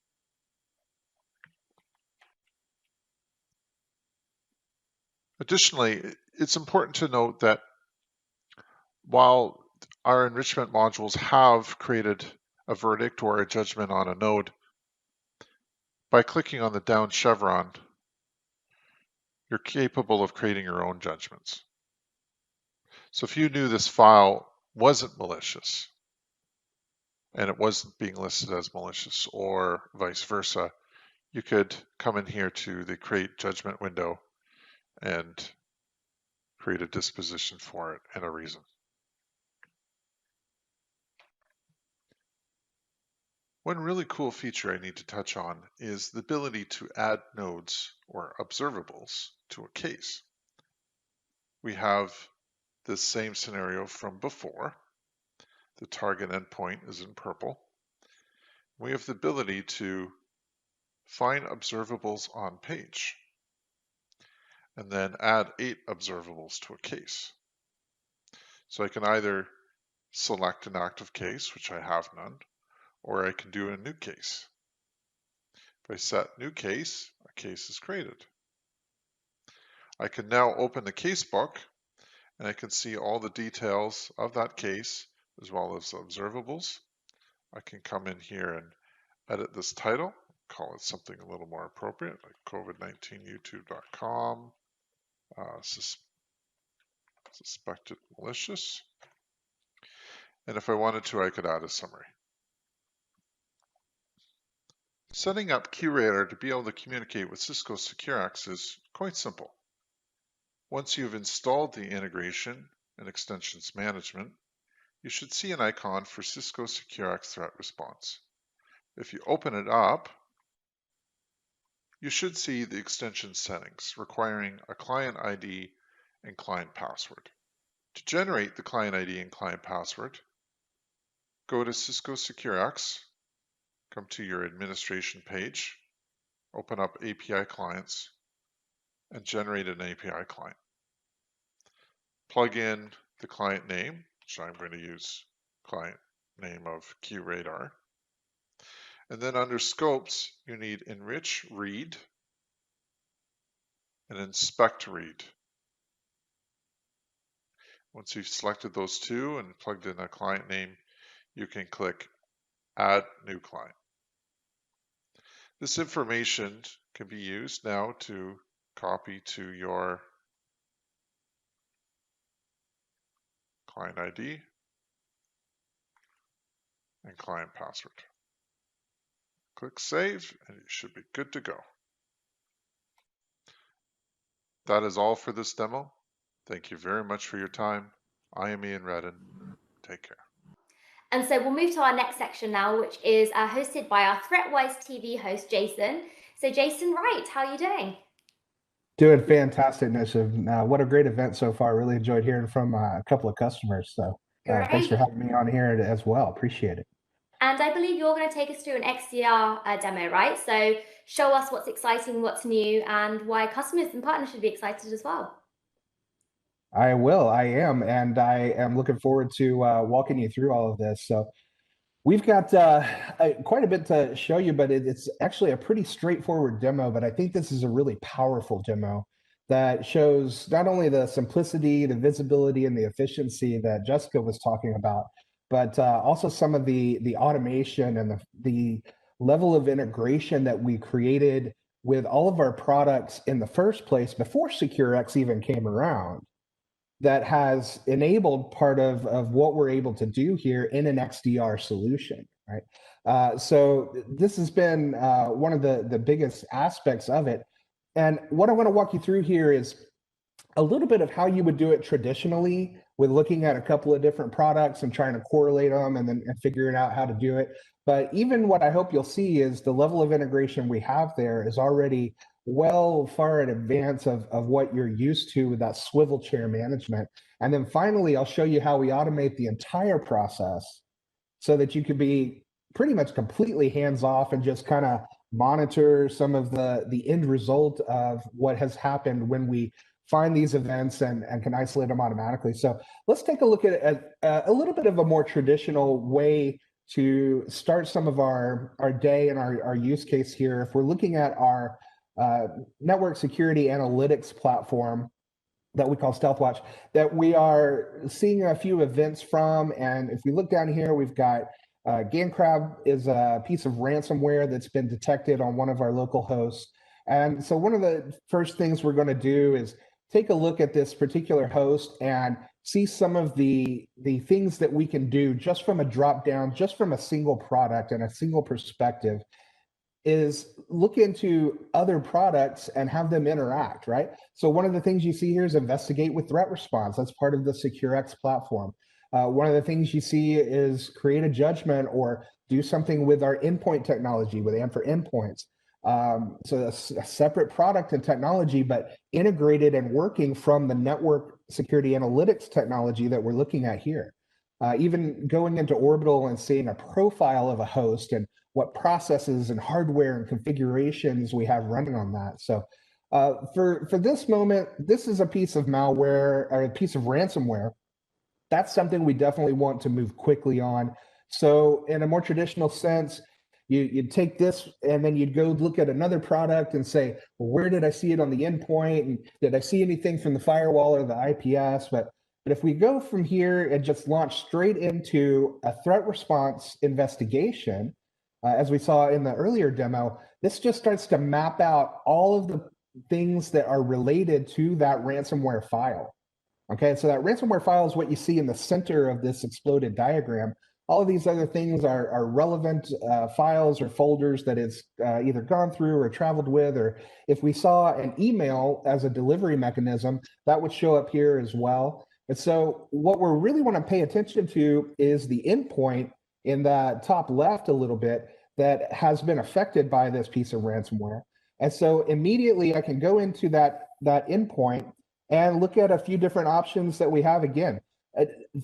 Additionally, it's important to note that while our enrichment modules have created a verdict or a judgment on a node, by clicking on the down chevron, you're capable of creating your own judgments. So if you knew this file wasn't malicious and it wasn't being listed as malicious or vice versa, you could come in here to the create judgment window and create a disposition for it and a reason. One really cool feature I need to touch on is the ability to add nodes or observables to a case. We have the same scenario from before. The target endpoint is in purple. We have the ability to find observables on page and then add 8 observables to a case. So I can either select an active case, which I have none, or I can do a new case. If I set new case, a case is created. I can now open the case book and I can see all the details of that case as well as the observables. I can come in here and edit this title, call it something a little more appropriate, like COVID-19youtube.com, suspected malicious. And if I wanted to, I could add a summary. Setting up QRadar to be able to communicate with Cisco Securex is quite simple. Once you've installed the integration and extensions management, you should see an icon for Cisco Securex Threat Response. If you open it up, you should see the extension settings requiring a client ID and client password. To generate the client ID and client password, go to Cisco Securex, come to your administration page, open up API clients, and generate an API client. Plug in the client name, so I'm going to use client name of QRadar. And then under scopes, you need enrich read and inspect read. Once you've selected those two and plugged in a client name, you can click add new client. This information can be used now to copy to your client ID and client password. Click save and you should be good to go. That is all for this demo. Thank you very much for your time. I am Ian Redden. Take care. And so we'll move to our next section now, which is hosted by our ThreatWise TV host, Jason. So Jason Wright, how are you doing? Doing fantastic, Nisha. What a great event so far. Really enjoyed hearing from a couple of customers. So thanks for having me on here as well. Appreciate it. And I believe you're going to take us through an XDR demo, right? So show us what's exciting, what's new, and why customers and partners should be excited as well. I will. I am. And I am looking forward to walking you through all of this. So we've got quite a bit to show you, but it's actually a pretty straightforward demo. But I think this is a really powerful demo that shows not only the simplicity, the visibility, and the efficiency that Jessica was talking about, but also some of the automation and the level of integration that we created with all of our products in the first place before Securex even came around, that has enabled part of what we're able to do here in an XDR solution, right? So this has been one of the biggest aspects of it. And what I want to walk you through here is a little bit of how you would do it traditionally with looking at a couple of different products and trying to correlate them and figuring out how to do it. But even what I hope you'll see is the level of integration we have there is already well far in advance of what you're used to with that swivel chair management. And then finally, I'll show you how we automate the entire process so that you could be pretty much completely hands-off and just kind of monitor some of the end result of what has happened when we find these events and can isolate them automatically. So let's take a look at a little bit of a more traditional way to start some of our day and our use case here. If we're looking at our network security analytics platform that we call StealthWatch, that we are seeing a few events from. And if we look down here, we've got GandCrab is a piece of ransomware that's been detected on one of our local hosts. And so one of the first things we're going to do is take a look at this particular host and see some of the things that we can do just from a drop down, just from a single product and a single perspective, is look into other products and have them interact, right? So one of the things you see here is investigate with threat response. That's part of the Securex platform. One of the things you see is create a judgment or do something with our endpoint technology, with AMP for endpoints. So a separate product and technology, but integrated and working from the network security analytics technology that we're looking at here. Even going into Orbital and seeing a profile of a host and what processes and hardware and configurations we have running on that. So for this moment, this is a piece of malware or a piece of ransomware. That's something we definitely want to move quickly on. So in a more traditional sense, you'd take this and then you'd go look at another product and say, well, where did I see it on the endpoint? And did I see anything from the firewall or the IPS? But if we go from here and just launch straight into a threat response investigation, as we saw in the earlier demo, this just starts to map out all of the things that are related to that ransomware file. Okay, so that ransomware file is what you see in the center of this exploded diagram. All of these other things are relevant files or folders that it's either gone through or traveled with, or if we saw an email as a delivery mechanism, that would show up here as well. And so what we really want to pay attention to is the endpoint in the top left a little bit that has been affected by this piece of ransomware. And so immediately I can go into that endpoint and look at a few different options that we have. Again,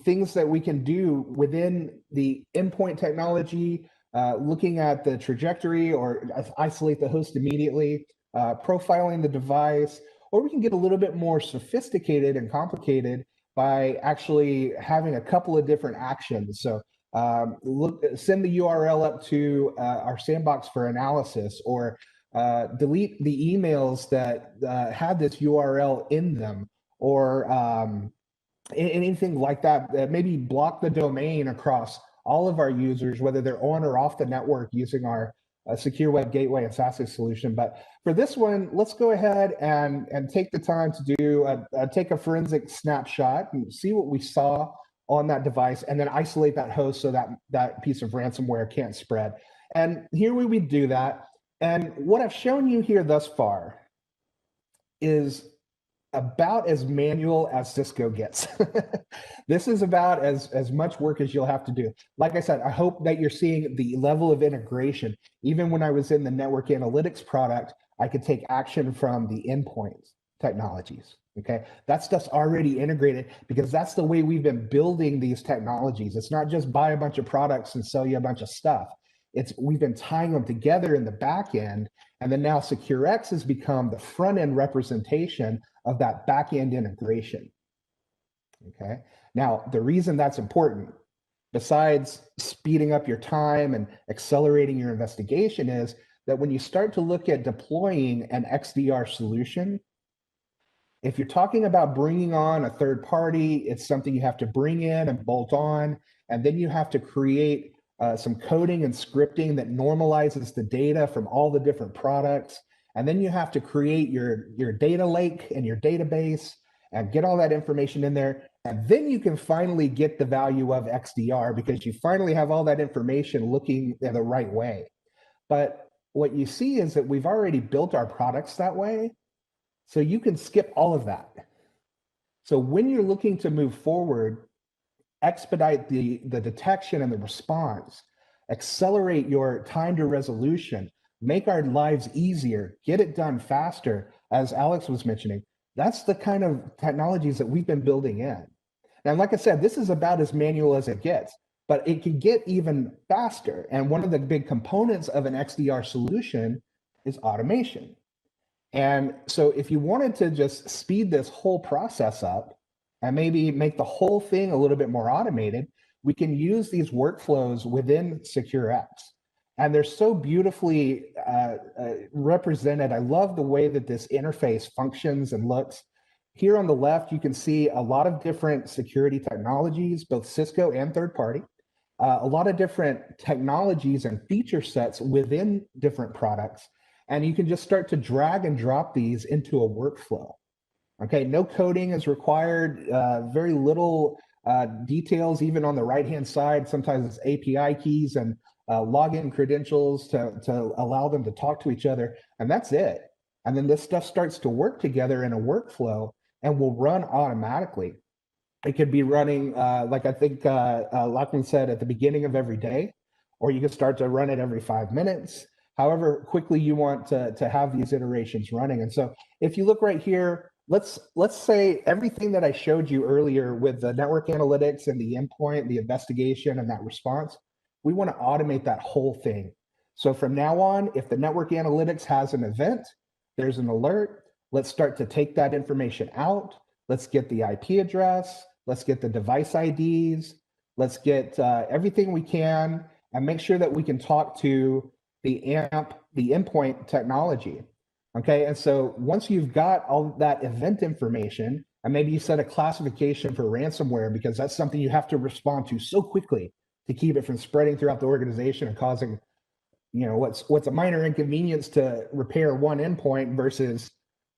things that we can do within the endpoint technology, looking at the trajectory or isolate the host immediately, profiling the device, or we can get a little bit more sophisticated and complicated by actually having a couple of different actions. So send the URL up to our sandbox for analysis, or delete the emails that had this URL in them, or anything like that. Maybe block the domain across all of our users, whether they're on or off the network, using our secure web gateway and SASE solution. But for this one, let's go ahead and take the time to do take a forensic snapshot and see what we saw on that device, and then isolate that host so that that piece of ransomware can't spread. And here we would do that. And what I've shown you here thus far is about as manual as Cisco gets. This is about as much work as you'll have to do. Like I said, I hope that you're seeing the level of integration. Even when I was in the network analytics product, I could take action from the endpoint technologies. Okay, that stuff's already integrated because that's the way we've been building these technologies. It's not just buy a bunch of products and sell you a bunch of stuff. We've been tying them together in the back end, and then now Securex has become the front end representation of that back end integration. Okay, now the reason that's important, besides speeding up your time and accelerating your investigation, is that when you start to look at deploying an XDR solution, if you're talking about bringing on a third party, it's something you have to bring in and bolt on, and then you have to create some coding and scripting that normalizes the data from all the different products. And then you have to create your data lake and your database and get all that information in there. And then you can finally get the value of XDR because you finally have all that information looking the right way. But what you see is that we've already built our products that way. So you can skip all of that. So when you're looking to move forward, expedite the detection and the response, accelerate your time to resolution, make our lives easier, get it done faster, as Alex was mentioning, that's the kind of technologies that we've been building in. Now, like I said, this is about as manual as it gets, but it can get even faster. And one of the big components of an XDR solution is automation. And so if you wanted to just speed this whole process up and maybe make the whole thing a little bit more automated, we can use these workflows within Securex. And they're so beautifully represented. I love the way that this interface functions and looks. Here on the left, you can see a lot of different security technologies, both Cisco and third party, a lot of different technologies and feature sets within different products. And you can just start to drag and drop these into a workflow. Okay, no coding is required, very little details, even on the right-hand side. Sometimes it's API keys and login credentials to allow them to talk to each other, and that's it. And then this stuff starts to work together in a workflow and will run automatically. It could be running, like I think Lachlan said, at the beginning of every day, or you can start to run it every 5 minutes, however quickly you want to have these iterations running. And so if you look right here, let's say everything that I showed you earlier with the network analytics and the endpoint, the investigation, and that response, we want to automate that whole thing. So from now on, if the network analytics has an event, there's an alert, let's start to take that information out. Let's get the IP address. Let's get the device IDs. Let's get everything we can and make sure that we can talk to the endpoint technology. Okay, and so once you've got all that event information, and maybe you set a classification for ransomware because that's something you have to respond to so quickly to keep it from spreading throughout the organization and causing, you know, what's a minor inconvenience to repair one endpoint versus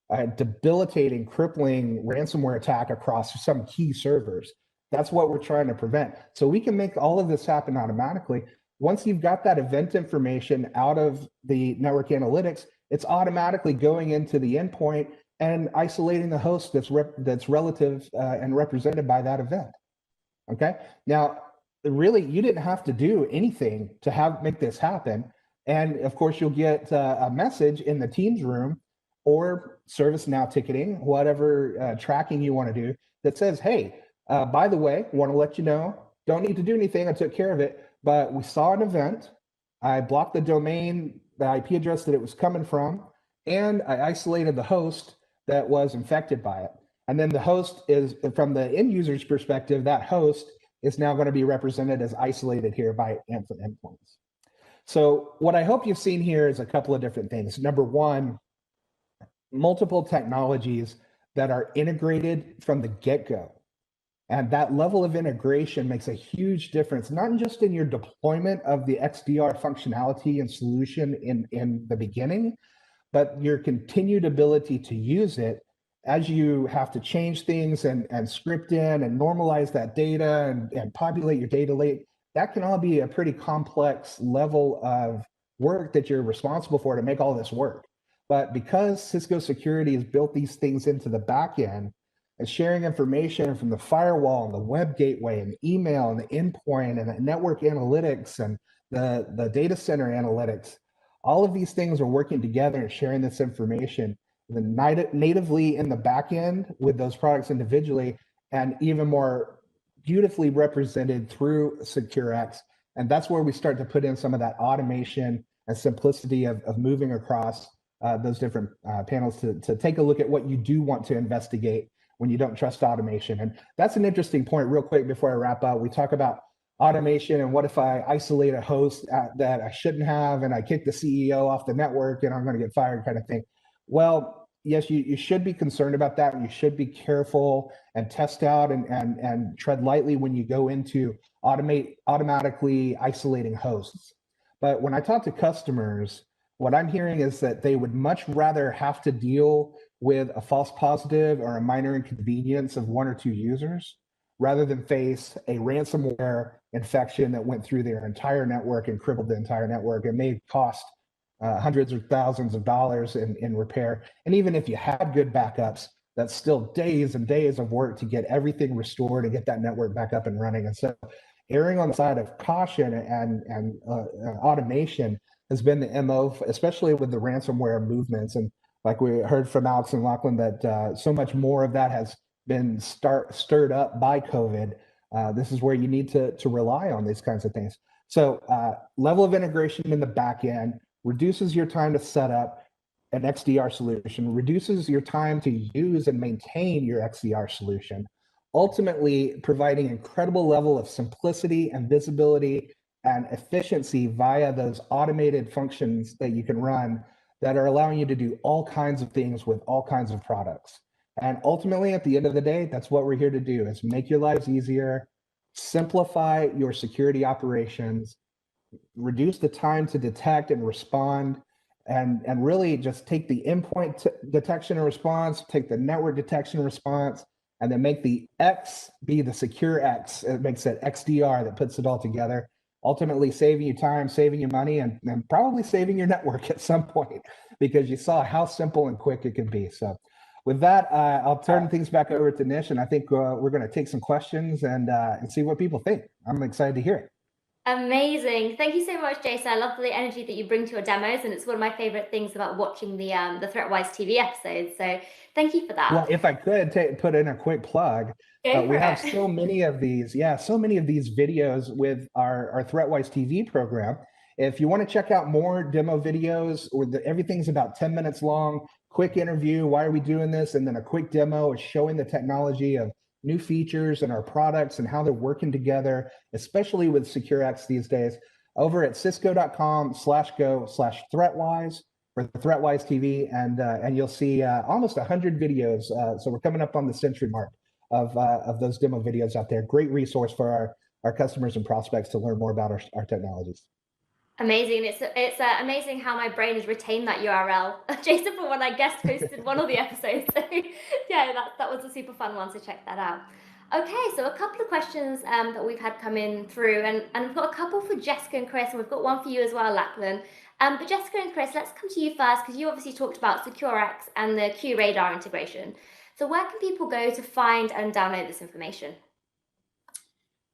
a debilitating, crippling ransomware attack across some key servers. That's what we're trying to prevent. So we can make all of this happen automatically. Once you've got that event information out of the network analytics, it's automatically going into the endpoint and isolating the host that's relative and represented by that event. Okay. Now, really, you didn't have to do anything to make this happen. And of course, you'll get a message in the Teams room or ServiceNow ticketing, whatever tracking you want to do, that says, hey, by the way, want to let you know, don't need to do anything, I took care of it, but we saw an event, I blocked the domain, the IP address that it was coming from, and I isolated the host that was infected by it. And then the host is, from the end user's perspective, that host is now going to be represented as isolated here by endpoints. So what I hope you've seen here is a couple of different things. Number one, multiple technologies that are integrated from the get-go. And that level of integration makes a huge difference, not just in your deployment of the XDR functionality and solution in the beginning, but your continued ability to use it as you have to change things and script in and normalize that data and populate your data lake. That can all be a pretty complex level of work that you're responsible for to make all this work. But because Cisco Security has built these things into the back end, and sharing information from the firewall and the web gateway and email and the endpoint and the network analytics and the data center analytics, all of these things are working together and sharing this information natively in the back end with those products individually, and even more beautifully represented through Securex. And that's where we start to put in some of that automation and simplicity of moving across those different panels to take a look at what you do want to investigate when you don't trust automation. And that's an interesting point. Real quick before I wrap up, we talk about automation and what if I isolate a host that I shouldn't have and I kick the CEO off the network and I'm going to get fired kind of thing. Well, yes, you should be concerned about that, and you should be careful and test out and tread lightly when you go into automatically isolating hosts. But when I talk to customers, what I'm hearing is that they would much rather have to deal with a false positive or a minor inconvenience of one or two users rather than face a ransomware infection that went through their entire network and crippled the entire network and may cost hundreds or thousands of dollars in repair. And even if you had good backups, that's still days and days of work to get everything restored and get that network back up and running. And so erring on the side of caution and automation has been the MO, especially with the ransomware movements. And like we heard from Alex and Lachlan, that so much more of that has been stirred up by COVID. This is where you need to rely on these kinds of things. So level of integration in the back end reduces your time to set up an XDR solution, reduces your time to use and maintain your XDR solution, ultimately providing incredible level of simplicity and visibility and efficiency via those automated functions that you can run that are allowing you to do all kinds of things with all kinds of products. And ultimately, at the end of the day, that's what we're here to do, is make your lives easier, simplify your security operations, reduce the time to detect and respond, and really just take the endpoint detection and response, take the network detection and response, and then make the X be the secure X. It makes it XDR that puts it all together, ultimately saving you time, saving you money, and probably saving your network at some point, because you saw how simple and quick it can be. So with that, I'll turn things back over to Nish, and I think we're going to take some questions and see what people think. I'm excited to hear it. Amazing. Thank you so much, Jason. I love the energy that you bring to your demos, and it's one of my favorite things about watching the ThreatWise TV episodes. So thank you for that. Well, if I could put in a quick plug, we have so many of these, so many of these videos with our ThreatWise TV program. If you want to check out more demo videos, everything's about 10 minutes long, quick interview, why are we doing this? And then a quick demo is showing the technology of new features and our products and how they're working together, especially with Securex these days, over at cisco.com/go/ThreatWise for the ThreatWise TV, and you'll see almost 100 videos. So we're coming up on the century mark of those demo videos out there. Great resource for our customers and prospects to learn more about our technologies. Amazing. It's amazing how my brain has retained that URL, Jason, from when I guest hosted one of the episodes. So yeah, that was a super fun one, so check that out. Okay, so a couple of questions that we've had come in through, and we've got a couple for Jessica and Chris, and we've got one for you as well, Lachlan. But Jessica and Chris, let's come to you first, because you obviously talked about Securex and the QRadar integration. So where can people go to find and download this information?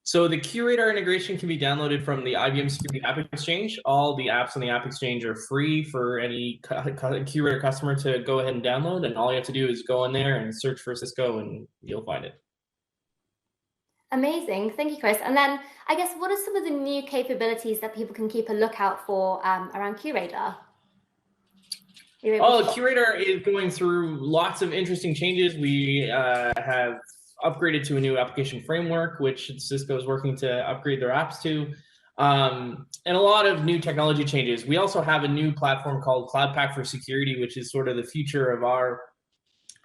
So the QRadar integration can be downloaded from the IBM Security App Exchange. All the apps on the App Exchange are free for any QRadar customer to go ahead and download. And all you have to do is go in there and search for Cisco and you'll find it. Amazing. Thank you, Chris. And then I guess what are some of the new capabilities that people can keep a lookout for around QRadar? QRadar is going through lots of interesting changes. We have upgraded to a new application framework, which Cisco is working to upgrade their apps to, and a lot of new technology changes. We also have a new platform called Cloud Pak for Security, which is sort of the future of our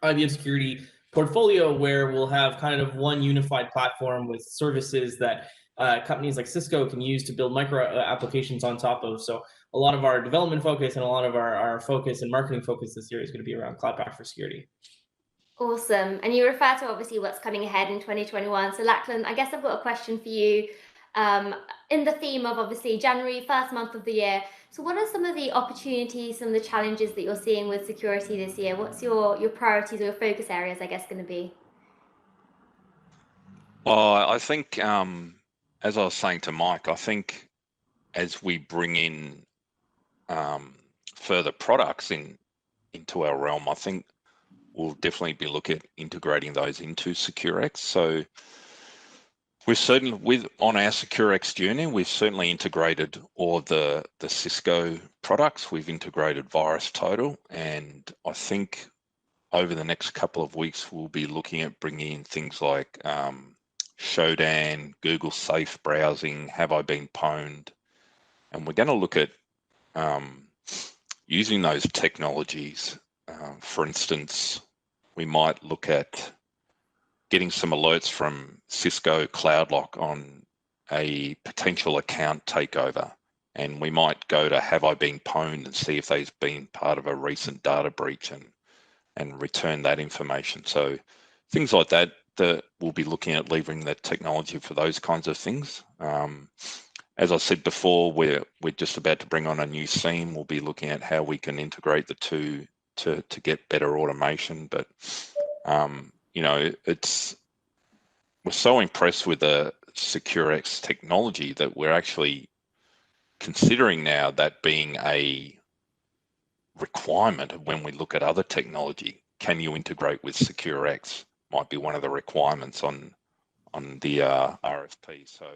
IBM security portfolio, where we'll have kind of one unified platform with services that companies like Cisco can use to build micro applications on top of. So a lot of our development focus and a lot of our focus and marketing focus this year is going to be around Cloud Pak for Security. Awesome. And you refer to obviously what's coming ahead in 2021. So Lachlan, I guess I've got a question for you in the theme of obviously January, first month of the year. So what are some of the opportunities, some of the challenges that you're seeing with security this year? What's your priorities or your focus areas, I guess, going to be? Well, I think, as I was saying to Mike, I think as we bring in further products into our realm, I think we'll definitely be looking at integrating those into Securex. So we've certainly, on our Securex journey, we've certainly integrated all of the Cisco products. We've integrated VirusTotal, and I think over the next couple of weeks, we'll be looking at bringing in things like Shodan, Google Safe Browsing, Have I Been Pwned? And we're going to look at using those technologies. For instance, we might look at getting some alerts from Cisco CloudLock on a potential account takeover. And we might go to Have I Been Pwned and see if they've been part of a recent data breach and return that information. So things like that we'll be looking at leveraging that technology for those kinds of things. As I said before, we're just about to bring on a new SIEM. We'll be looking at how we can integrate the two to get better automation. But you know, we're so impressed with the Securex technology that we're actually considering now that being a requirement when we look at other technology. Can you integrate with Securex? Might be one of the requirements on the RFP. So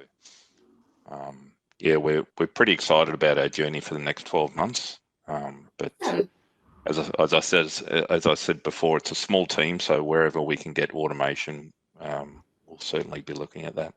yeah, we're pretty excited about our journey for the next 12 months. But as I said before, it's a small team, so wherever we can get automation, we'll certainly be looking at that.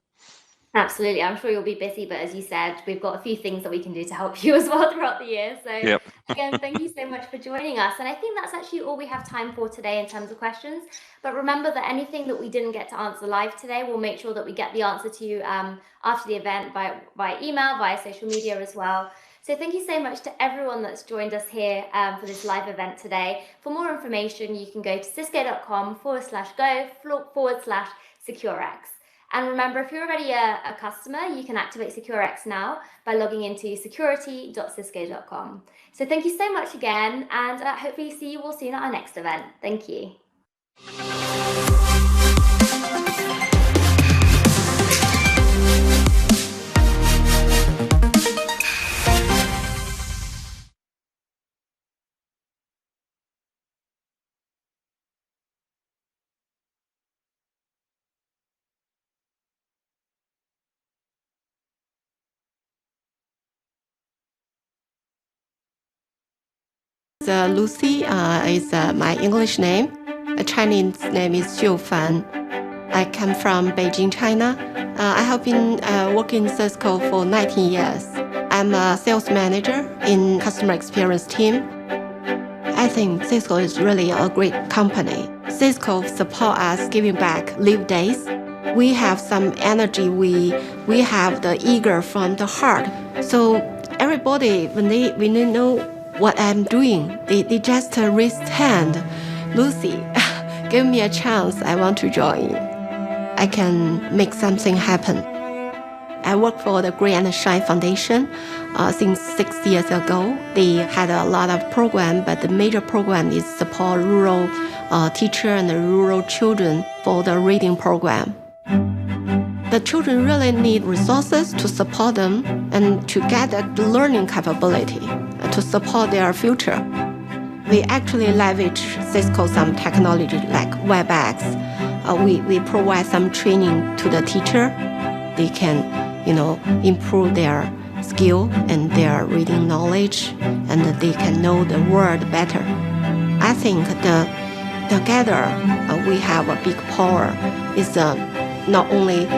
Absolutely. I'm sure you'll be busy, but as you said, we've got a few things that we can do to help you as well throughout the year. So yep. Again, thank you so much for joining us. And I think that's actually all we have time for today in terms of questions. But remember that anything that we didn't get to answer live today, we'll make sure that we get the answer to you after the event by email, via social media as well. So thank you so much to everyone that's joined us here for this live event today. For more information, you can go to cisco.com/go/Securex. And remember, if you're already a customer, you can activate Securex now by logging into security.cisco.com. So thank you so much again, and hopefully see you all soon at our next event. Thank you. Lucy is my English name. The Chinese name is Xiu Fan. I come from Beijing, China. I have been working in Cisco for 19 years. I'm a sales manager in customer experience team. I think Cisco is really a great company. Cisco support us giving back live days. We have some energy. We have the eager from the heart. So everybody, when they know what I'm doing, they just raise hand. Lucy, give me a chance. I want to join. I can make something happen. I work for the Grey and Shine Foundation since 6 years ago. They had a lot of program, but the major program is support rural teacher and rural children for the reading program. the children really need resources to support them and to get the learning capability to support their future. We actually leverage Cisco some technology like WebEx. We provide some training to the teacher. They can, improve their skill and their reading knowledge, and they can know the word better. I think together we have a big power. Is not only